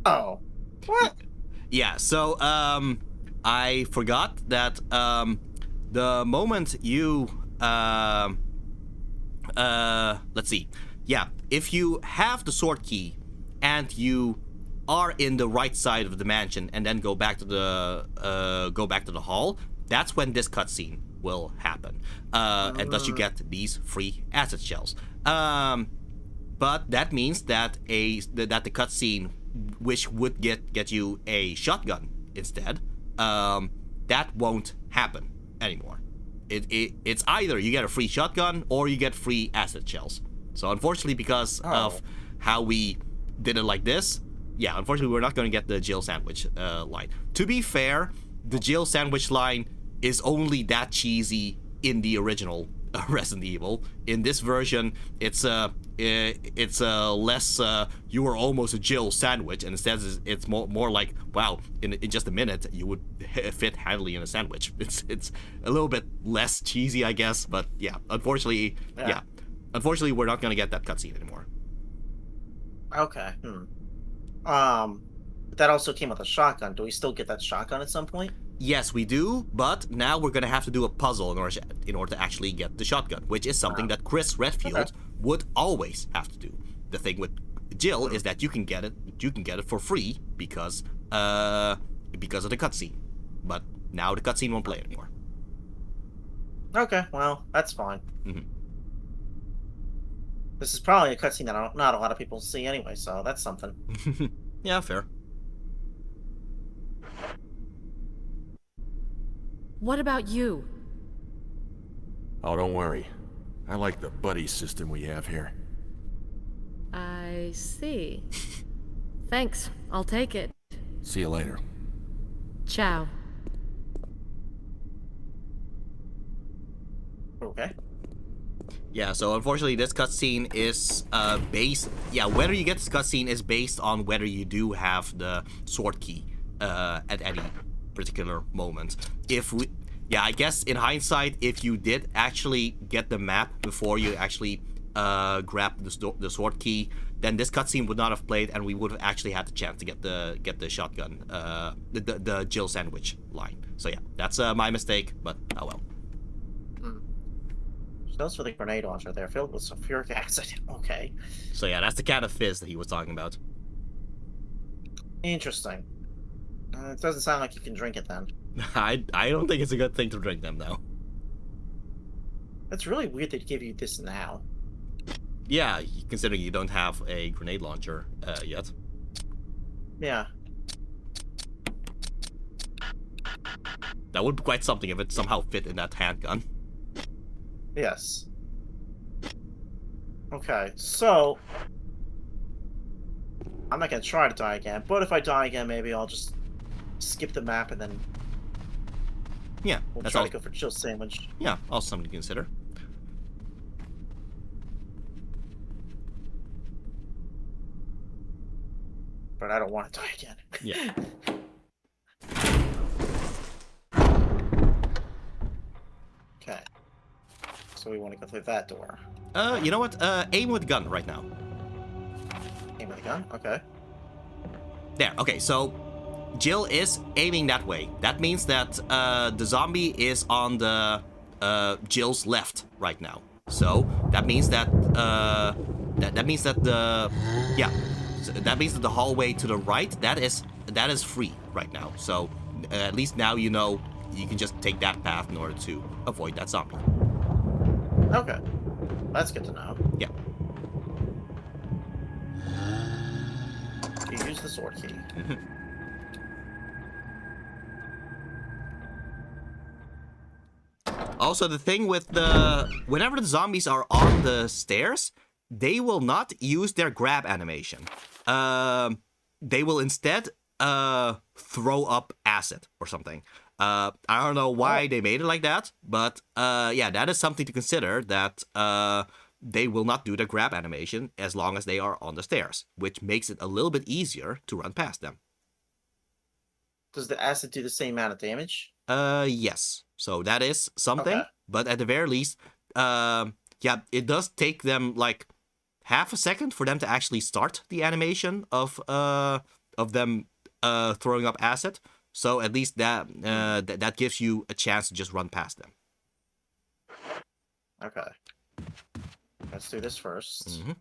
Oh. What? Yeah. So I forgot that the moment you let's see. Yeah, if you have the sword key and you are in the right side of the mansion and then go back to the hall, that's when this cutscene will happen, and thus you get these free asset shells. But that means that the cutscene, which would get you a shotgun instead, that won't happen anymore. It's either you get a free shotgun or you get free asset shells. So unfortunately, because of how we did it like this, yeah, unfortunately, we're not going to get the Jill sandwich line. To be fair, the Jill sandwich line is only that cheesy in the original Resident Evil. In this version, it's less you were almost a Jill sandwich, and instead it's more like, wow, in just a minute you would fit handily in a sandwich. It's a little bit less cheesy, I guess, but yeah, unfortunately, unfortunately, we're not going to get that cutscene anymore. Okay. But that also came with a shotgun. Do we still get that shotgun at some point? Yes, we do, but now we're gonna have to do a puzzle in order to actually get the shotgun, which is something that Chris Redfield would always have to do. The thing with Jill is that you can get it for free because of the cutscene. But now the cutscene won't play anymore. Okay, well, that's fine. Mhm. This is probably a cutscene that not a lot of people see anyway, so that's something. Yeah, fair. What about you? Oh, don't worry. I like the buddy system we have here. I see. Thanks, I'll take it. See you later. Ciao. Okay. Yeah, so unfortunately this cutscene is based... Yeah, whether you get this cutscene is based on whether you do have the sword key at any particular moment. I guess in hindsight, if you did actually get the map before you actually grab the sword key, then this cutscene would not have played, and we would have actually had the chance to get the shotgun, the Jill sandwich line. So yeah, that's my mistake, but oh well. Those for the grenade launcher there, filled with sulfuric acid. Okay. So yeah, that's the kind of fizz that he was talking about. Interesting. It doesn't sound like you can drink it then. I don't think it's a good thing to drink them though. It's really weird they give you this now. Yeah, considering you don't have a grenade launcher yet. Yeah. That would be quite something if it somehow fit in that handgun. Yes. Okay, so... I'm not gonna try to die again, but if I die again, maybe I'll just skip the map and then Yeah, we'll that's try all. to go for Jill's sandwich. Yeah, also something to consider. But I don't want to die again. Yeah. Okay. So we want to go through that door. You know what? Aim with gun right now. Aim with a gun? Okay. There. Okay, so Jill is aiming that way. That means that the zombie is on the Jill's left right now. So that means that that means that the that means that the hallway to the right that is free right now. So at least now you know you can just take that path in order to avoid that zombie. Okay. That's good to know. Yeah. You use the sword key. Also, the thing with whenever the zombies are on the stairs, they will not use their grab animation. They will instead throw up acid or something. I don't know why they made it like that, but yeah, that is something to consider, that they will not do the grab animation as long as they are on the stairs, which makes it a little bit easier to run past them. Does the acid do the same amount of damage? Yes. So that is something, Okay. but at the very least, yeah, it does take them like half a second for them to actually start the animation of them throwing up acid. So at least that that gives you a chance to just run past them. Okay. Let's do this first. Mm-hmm.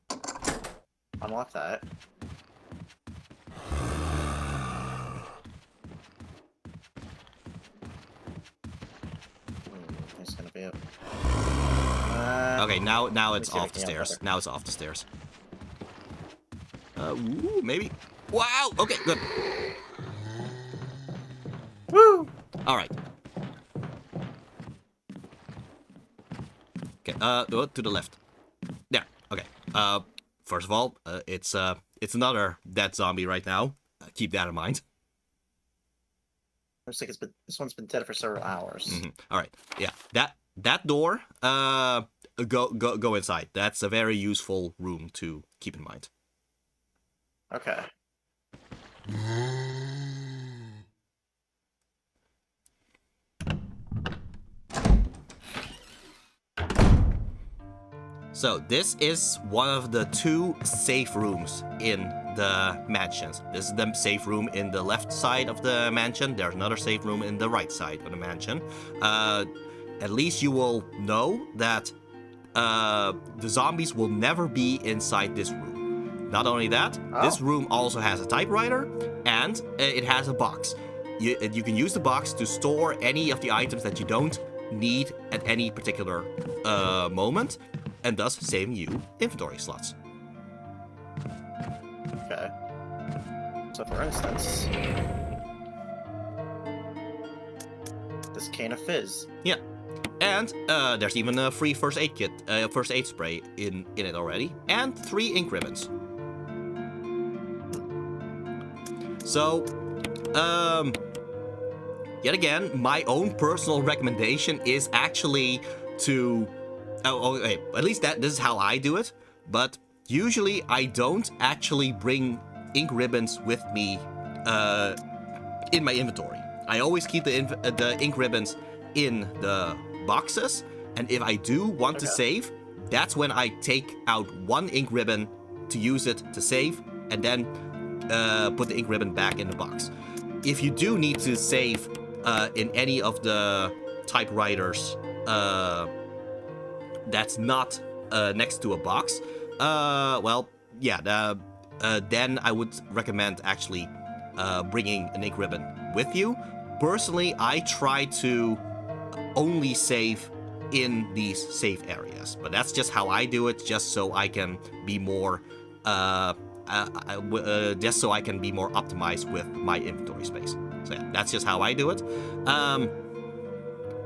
Unlock that. It's gonna be it. Okay, now it's see if I off the can get stairs. better. Now it's off the stairs. Ooh, maybe. Wow. Okay, good. Woo! All right. Okay. To the left. There. Okay. First of all, it's another dead zombie right now. Keep that in mind. Looks like this one's been dead for several hours. Mm-hmm. All right. Yeah. That door. Go inside. That's a very useful room to keep in mind. Okay. So this is one of the two safe rooms in the mansions. This is the safe room in the left side of the mansion. There's another safe room in the right side of the mansion. At least you will know that the zombies will never be inside this room. Not only that, this room also has a typewriter, and it has a box. You can use the box to store any of the items that you don't need at any particular moment, and thus saving you inventory slots. Okay. So for instance, this can of fizz. Yeah. And there's even a free first aid kit, first aid spray in it already, and 3 ink ribbons. So, yet again, my own personal recommendation is actually to, okay, at least this is how I do it. But usually I don't actually bring ink ribbons with me in my inventory. I always keep the ink ribbons in the boxes, and if I do want to save, that's when I take out 1 ink ribbon to use it to save, and then put the ink ribbon back in the box. If you do need to save in any of the typewriters that's not next to a box, well, yeah, then I would recommend actually bringing an ink ribbon with you. Personally, I try to only save in these safe areas, but that's just how I do it, just so I can be more just so I can be more optimized with my inventory space. So yeah, that's just how I do it.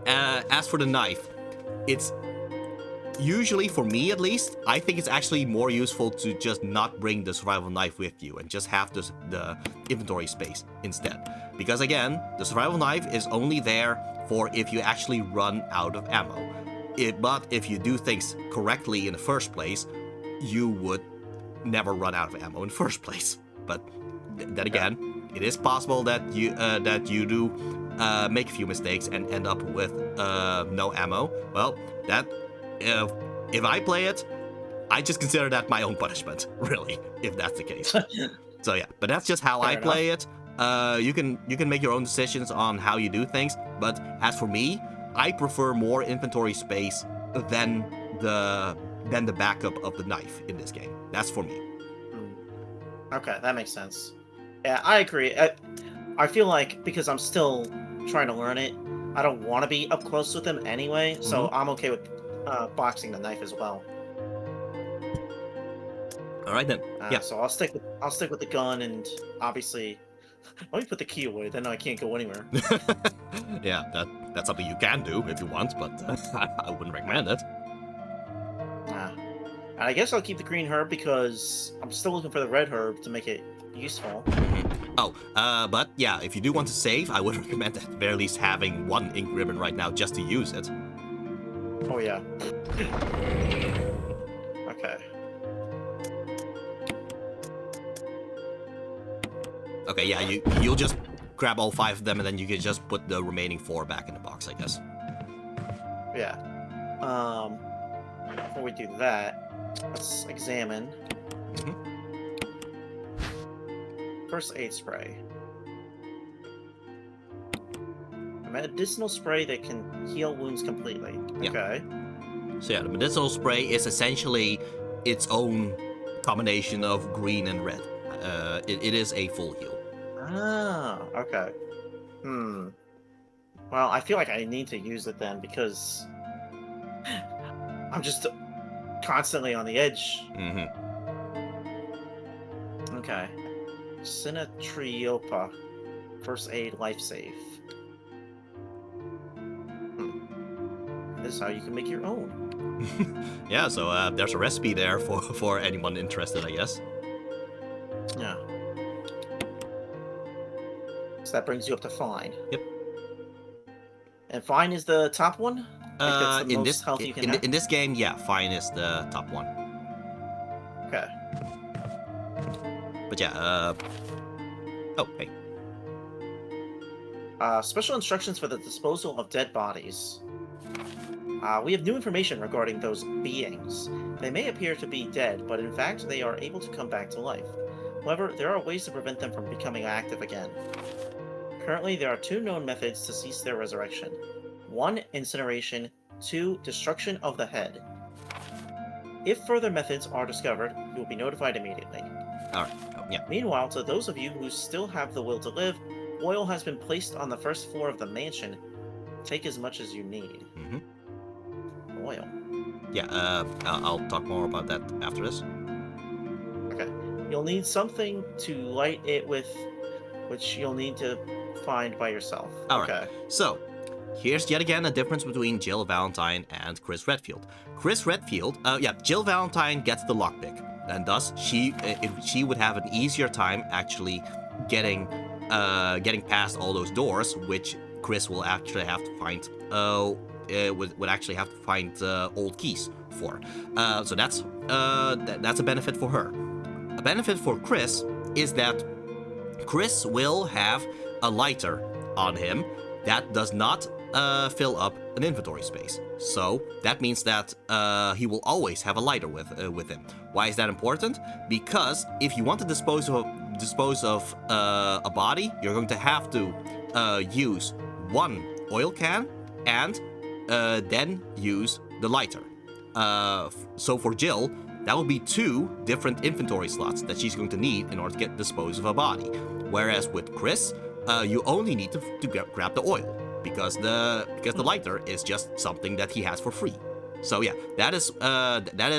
As for the knife, it's usually, for me at least, I think it's actually more useful to just not bring the survival knife with you and just have the inventory space instead. Because again, the survival knife is only there for if you actually run out of ammo. But if you do things correctly in the first place, you would never run out of ammo in the first place. But then again, it is possible that you do make a few mistakes and end up with no ammo. Well, that if I play it, I just consider that my own punishment, really, if that's the case. So yeah, but that's just how I play it. You can make your own decisions on how you do things, but as for me, I prefer more inventory space than the backup of the knife in this game. That's for me. Okay, that makes sense. Yeah, I agree. I feel like because I'm still trying to learn it, I don't want to be up close with him anyway, so I'm okay with boxing the knife as well. All right then. Yeah. So I'll stick with the gun, and obviously, let me put the key away. Then I can't go anywhere. Yeah, that's something you can do if you want, but I wouldn't recommend it. I guess I'll keep the green herb because I'm still looking for the red herb to make it useful. Oh, but yeah, if you do want to save, I would recommend at the very least having 1 ink ribbon right now just to use it. Oh yeah. Okay. Okay, yeah, you'll just grab all 5 of them, and then you can just put the remaining 4 back in the box, I guess. Yeah. Before we do that, let's examine. First aid spray. A medicinal spray that can heal wounds completely. Yeah. Okay. So yeah, the medicinal spray is essentially its own combination of green and red. It is a full heal. Ah, okay. Well, I feel like I need to use it then because I'm just constantly on the edge. Okay. Sinatriopa. First aid life save. This is how you can make your own. Yeah, so there's a recipe there for anyone interested, I guess. Yeah. So that brings you up to fine. Yep. And fine is the top one? That's the in most this health you can have? in this game, yeah, fine is the top one. Okay. But yeah, oh, hey. Special instructions for the disposal of dead bodies. We have new information regarding those beings. They may appear to be dead, but in fact they are able to come back to life. However, there are ways to prevent them from becoming active again. Currently, there are 2 known methods to cease their resurrection. 1, incineration. 2, destruction of the head. If further methods are discovered, you will be notified immediately. Alright, yeah. Meanwhile, to those of you who still have the will to live, oil has been placed on the first floor of the mansion. Take as much as you need. Oil. Yeah, I'll talk more about that after this. Okay. You'll need something to light it with, which you'll need to find by yourself. Alright, Okay. so here's yet again a difference between Jill Valentine and Chris Redfield. Jill Valentine gets the lockpick, and thus she would have an easier time actually getting past all those doors, which Chris will actually have to find. Would actually have to find old keys for. So that's a benefit for her. A benefit for Chris is that Chris will have a lighter on him that does not fill up an inventory space. So that means that he will always have a lighter with him. Why is that important? Because if you want to dispose of a body, you're going to have to use one oil can and then use the lighter. So for Jill, that will be 2 different inventory slots that she's going to need in order to dispose of a body. Whereas with Chris, you only need to grab the oil because the lighter is just something that he has for free. So yeah, that is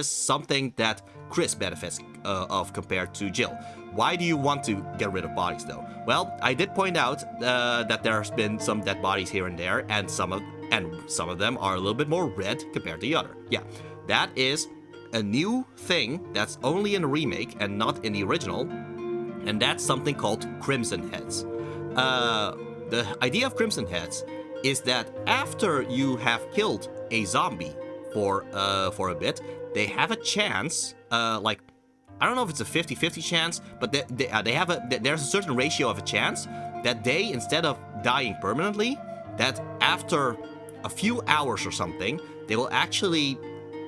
something that Chris benefits of compared to Jill. Why do you want to get rid of bodies though? Well, I did point out that there's been some dead bodies here and there, and some of them are a little bit more red compared to the other. Yeah, that is a new thing that's only in the remake and not in the original, and that's something called Crimson Heads. The idea of Crimson Heads is that after you have killed a zombie for a bit, they have a chance, I don't know if it's a 50-50 chance, but there's a certain ratio of a chance that they, instead of dying permanently, that after a few hours or something, they will actually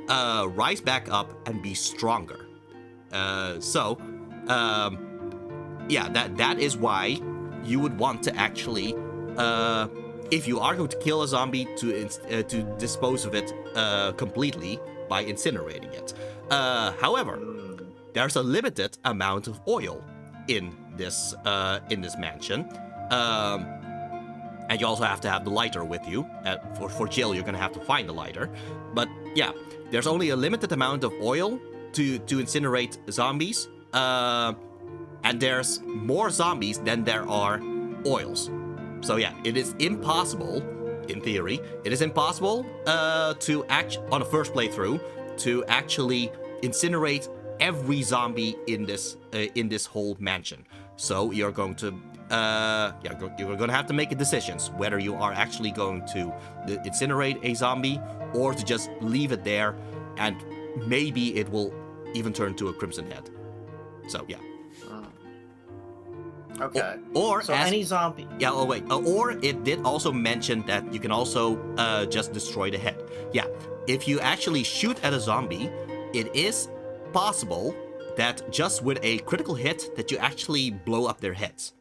rise back up and be stronger. That is why you would want to actually, if you are going to kill a zombie, to dispose of it completely by incinerating it. However, there's a limited amount of oil in this mansion, and you also have to have the lighter with you. For Jill, you're gonna have to find the lighter, but yeah, there's only a limited amount of oil to incinerate zombies, and there's more zombies than there are oils. So yeah, it is impossible, in theory, to on a first playthrough to actually incinerate every zombie in this whole mansion. So you're going to have to make decisions whether you are actually going to incinerate a zombie or to just leave it there, and maybe it will even turn to a Crimson Head. So yeah. Okay. Or so any zombie. Yeah. Oh wait. Or it did also mention that you can also just destroy the head. Yeah. If you actually shoot at a zombie, it is possible that just with a critical hit that you actually blow up their heads.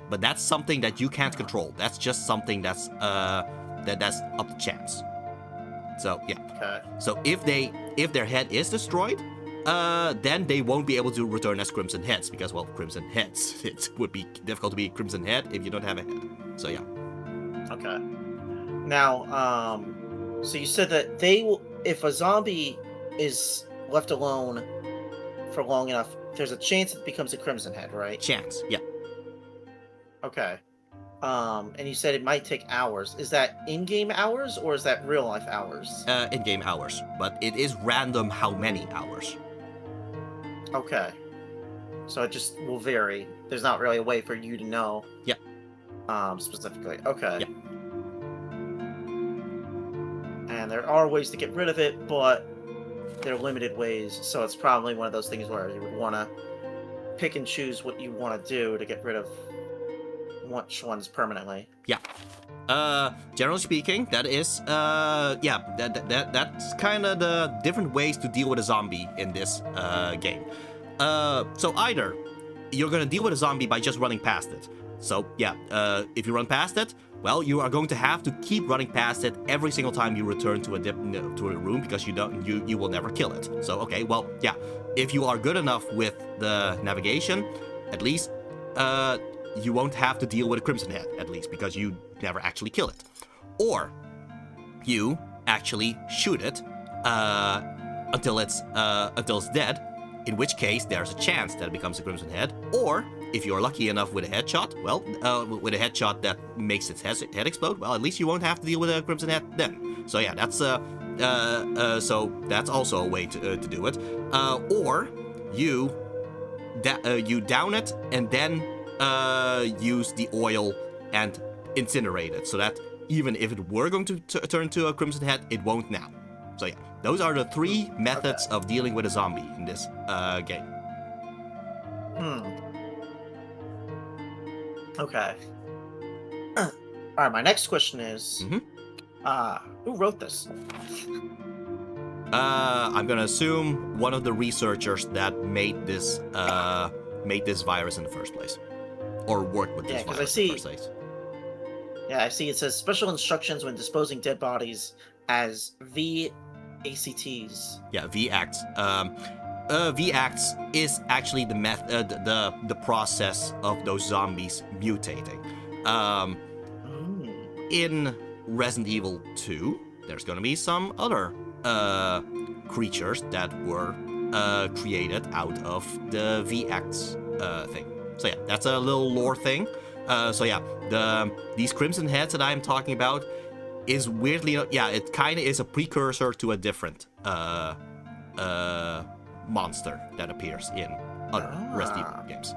But that's something that you can't control. That's just something that's up to chance. So yeah. Okay. So if their head is destroyed, then they won't be able to return as Crimson Heads because, well, Crimson Heads. It would be difficult to be a Crimson Head if you don't have a head. So yeah. Okay. Now, so you said that they will, if a zombie is left alone for long enough, there's a chance it becomes a Crimson Head, right? Chance, yeah. Okay. And you said it might take hours. Is that in-game hours or is that real-life hours? In-game hours, but it is random how many hours. Okay. So it just will vary. There's not really a way for you to know. Yeah. Specifically. Okay. Yeah. And there are ways to get rid of it, but there are limited ways. So it's probably one of those things where you would want to pick and choose what you want to do to get rid of which ones permanently. Yeah. Generally speaking, that is, that's kind of the different ways to deal with a zombie in this game. So either you're gonna deal with a zombie by just running past it, So yeah, if you run past it, well, you are going to have to keep running past it every single time you return to a room, because you will never kill it. So okay, well, yeah, if you are good enough with the navigation, at least you won't have to deal with a Crimson Head, at least, because you never actually kill it. Or you actually shoot it until it's dead, in which case there's a chance that it becomes a Crimson Head. Or if you're lucky enough with a headshot, well, with a headshot that makes its head explode, well, at least you won't have to deal with a Crimson Head then. So yeah, that's so that's also a way to do it. Or you down it and then use the oil and incinerate it, so that even if it were going to turn to a Crimson Head, it won't now. So yeah, those are the 3 methods of dealing with a zombie in this game. Okay. Alright, my next question is, who wrote this? I'm gonna assume one of the researchers that made this virus in the first place, or worked with this virus in the first place. Yeah, I see. It says special instructions when disposing dead bodies as VACTs. Yeah, VACTs. VACTs is actually the process of those zombies mutating. In Resident Evil 2, there's gonna be some other creatures that were created out of the VACTs thing. So yeah, that's a little lore thing. So yeah, these Crimson Heads that I'm talking about is weirdly, yeah, it kind of is a precursor to a different monster that appears in other Resident Evil games.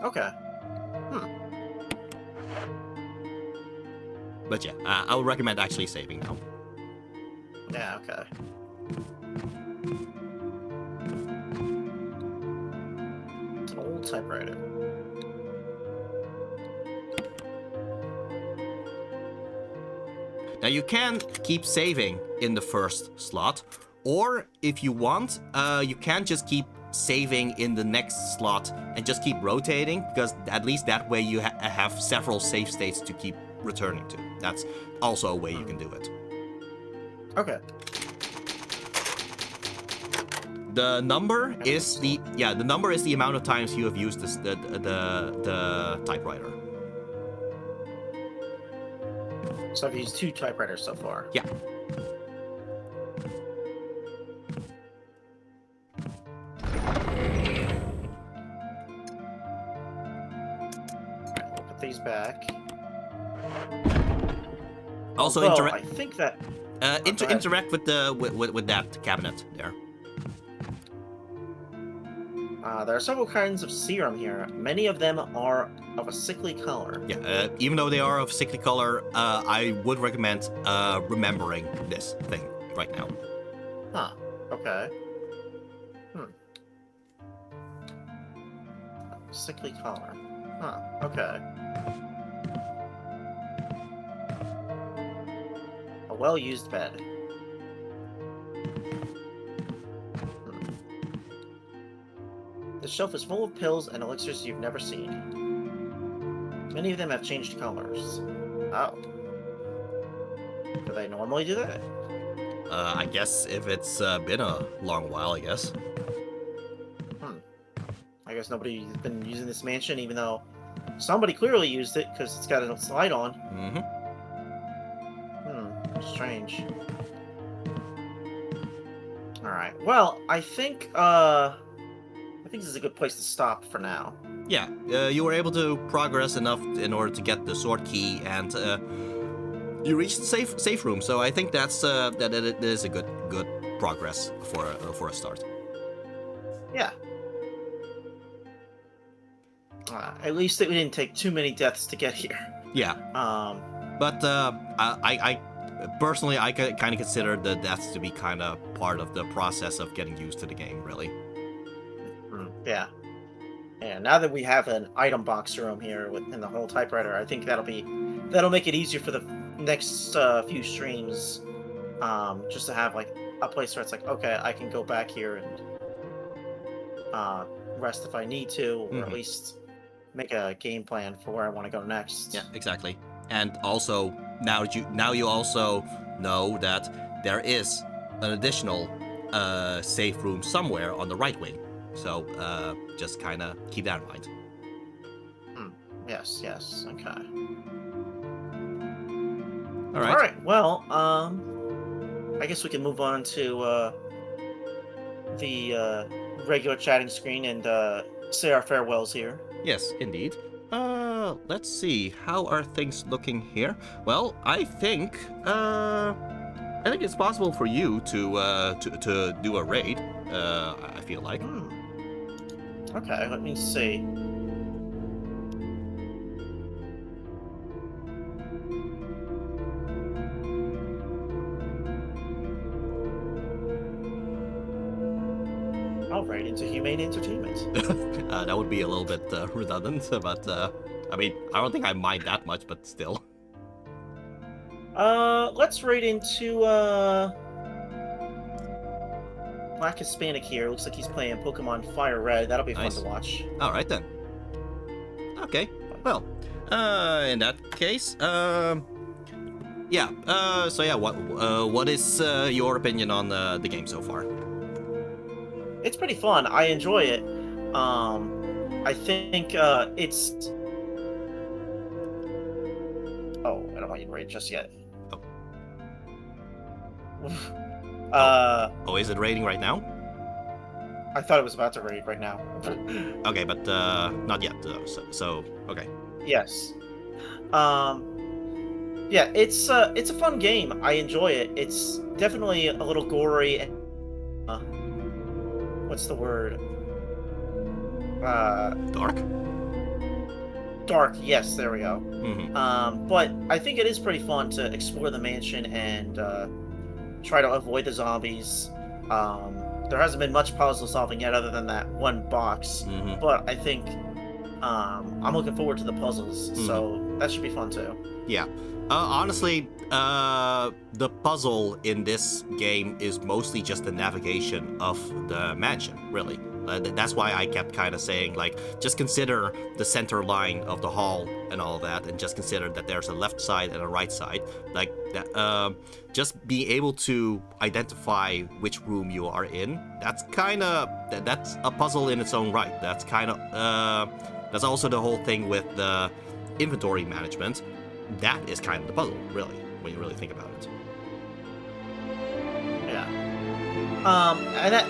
Okay. But yeah, I would recommend actually saving now. Yeah, okay. It's an old typewriter. Now you can keep saving in the first slot, or if you want, you can just keep saving in the next slot and just keep rotating, because at least that way you have several save states to keep returning to. That's also a way you can do it. Okay. The number is the amount of times you have used the typewriter. So I've used 2 typewriters so far. Yeah. We'll put these back. Also, I think that interact with that cabinet there. there are several kinds of serum here. Many of them are of a sickly color. Yeah, even though they are of sickly color, I would recommend remembering this thing right now. Huh. Okay. Sickly color. Huh. Okay. A well-used bed. The shelf is full of pills and elixirs you've never seen. Many of them have changed colors. Oh. Do they normally do that? I guess if it's been a long while, I guess. I guess nobody's been using this mansion, even though somebody clearly used it, because it's got a slide on. Strange. Alright. Well, I think this is a good place to stop for now. Yeah, you were able to progress enough in order to get the sword key, and you reached the safe room. So I think that it is a good progress for a start. Yeah. At least we didn't take too many deaths to get here. Yeah. But I personally, I kind of consider the deaths to be kind of part of the process of getting used to the game, really. Yeah. And now that we have an item box room here in the whole typewriter, I think that'll make it easier for the next few streams, just to have like a place where it's like, okay, I can go back here and rest if I need to, or at least make a game plan for where I want to go next. Yeah, exactly. And also, now you also know that there is an additional safe room somewhere on the right wing. So just kind of keep that in mind. Yes. Okay. All right. All right. Well, I guess we can move on to the regular chatting screen and say our farewells here. Yes, indeed. Let's see. How are things looking here? Well, I think it's possible for you to do a raid. I feel like. Okay. Let me see. All right, into Humane Entertainment. That would be a little bit redundant, but I mean, I don't think I mind that much, but still. Let's raid into Black Hispanic here. Looks like he's playing Pokemon Fire Red. That'll be Nice. fun to watch. All right then. Okay. Well, in that case, yeah. So yeah, what is your opinion on the game so far? It's pretty fun. I enjoy it. I think it's. Oh, I don't want you to raid just yet. Oh. Oh, is it raiding right now? I thought it was about to raid right now. Okay, but not yet. So okay. Yes. Yeah, it's a fun game. I enjoy it. It's definitely a little gory. And, what's the word? Dark. Dark. Yes, there we go. Mm-hmm. But I think it is pretty fun to explore the mansion and try to avoid the zombies. There hasn't been much puzzle solving yet, other than that one box. Mm-hmm. But I think I'm looking forward to the puzzles, so that should be fun too. Yeah. Honestly, the puzzle in this game is mostly just the navigation of the mansion, really. That's why I kept kind of saying, like, just consider the center line of the hall and all that, and just consider that there's a left side and a right side. Like, just being able to identify which room you are in, that's a puzzle in its own right. That's that's also the whole thing with the inventory management. That is kind of the puzzle, really, when you really think about it. Yeah. And that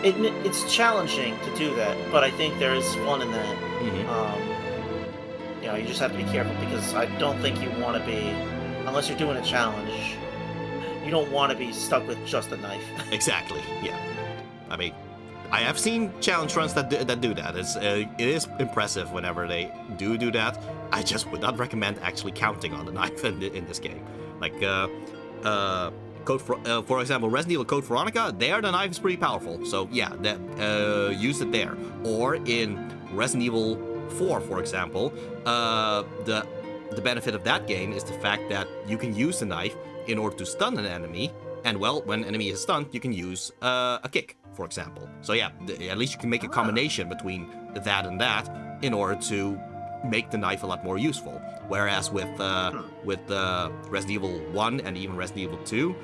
it's challenging to do that, but I think there is fun in that. Mm-hmm. You know, you just have to be careful, because I don't think you want to be, unless you're doing a challenge, you don't want to be stuck with just a knife. Exactly. Yeah. I mean, I have seen challenge runs that do that. It is impressive whenever they do that. I just would not recommend actually counting on the knife in this game. Like, for example, Resident Evil Code Veronica, there the knife is pretty powerful. So yeah, use it there. Or in Resident Evil 4, for example, the benefit of that game is the fact that you can use the knife in order to stun an enemy. And well, when an enemy is stunned, you can use a kick, for example. So yeah, at least you can make a combination between that and that in order to make the knife a lot more useful. Whereas with Resident Evil 1 and even Resident Evil 2,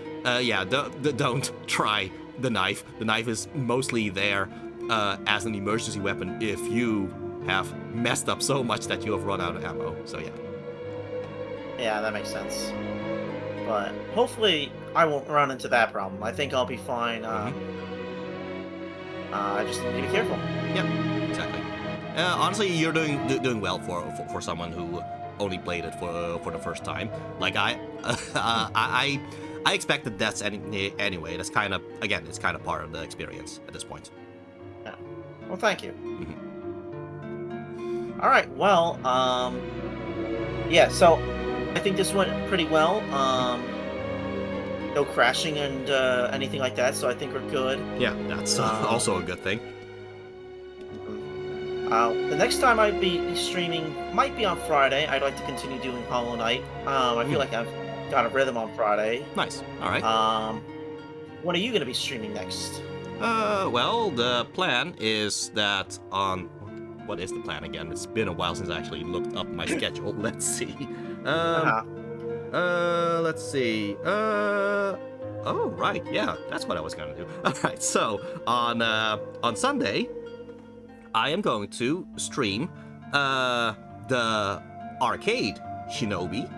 don't try the knife. The knife is mostly there as an emergency weapon if you have messed up so much that you have run out of ammo. So yeah. Yeah, that makes sense. But hopefully I won't run into that problem. I think I'll be fine. I just need to be careful. Yeah, exactly. Honestly, you're doing well for someone who only played it for the first time. Like I expected deaths anyway. That's kind of, again, it's kind of part of the experience at this point. Yeah. Well, thank you. Mm-hmm. All right. Well, yeah. So I think this went pretty well. No crashing and anything like that. So I think we're good. Yeah, that's also a good thing. The next time I'd be streaming might be on Friday. I'd like to continue doing Hollow Knight. I feel like I've got a rhythm on Friday. Nice. All right. When are you going to be streaming next? Well, the plan is that on what is the plan again? It's been a while since I actually looked up my schedule. Let's see. Let's see. Oh, right. Yeah, that's what I was gonna do. All right. So on Sunday, I am going to stream the arcade Shinobi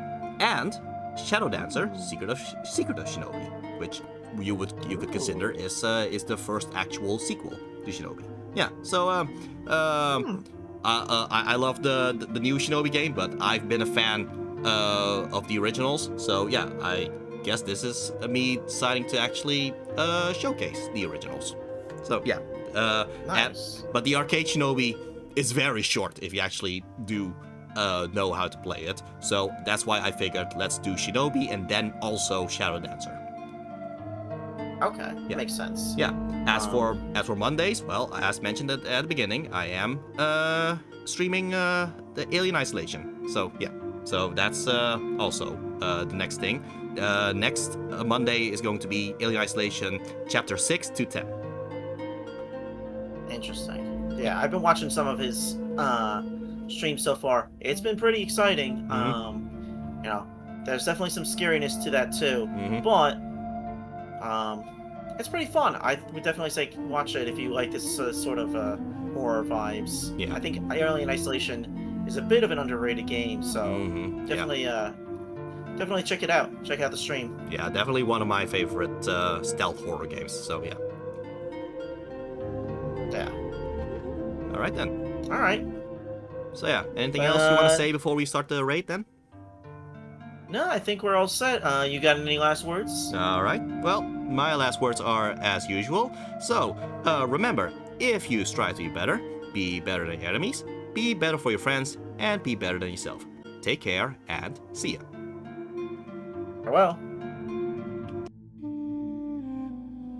and Shadow Dancer Secret of Shinobi, which you could consider is the first actual sequel to Shinobi. Yeah. So I love the new Shinobi game, but I've been a fan of the originals. So yeah, I guess this is me deciding to actually showcase the originals. So yeah. Nice. But the arcade Shinobi is very short if you actually do know how to play it. So that's why I figured let's do Shinobi and then also Shadow Dancer. Okay, Yeah. makes sense. Yeah. As for Mondays, well, as mentioned at the beginning, I am streaming the Alien Isolation. So yeah. So that's also the next thing. Next Monday is going to be Alien Isolation Chapter 6 to 10. Interesting. Yeah, I've been watching some of his streams so far. It's been pretty exciting. You know, there's definitely some scariness to that too, but it's pretty fun. I would definitely say watch it if you like this sort of horror vibes. Yeah. I think Alien Isolation is a bit of an underrated game, so definitely definitely check it out. Check out the stream. Yeah, definitely one of my favorite stealth horror games. So yeah. Yeah. All right then. All right. So yeah, anything else you want to say before we start the raid then? No, I think we're all set. You got any last words? All right. Well, my last words are as usual. So remember, if you strive to be better than your enemies, be better for your friends, and be better than yourself. Take care and see ya. Farewell.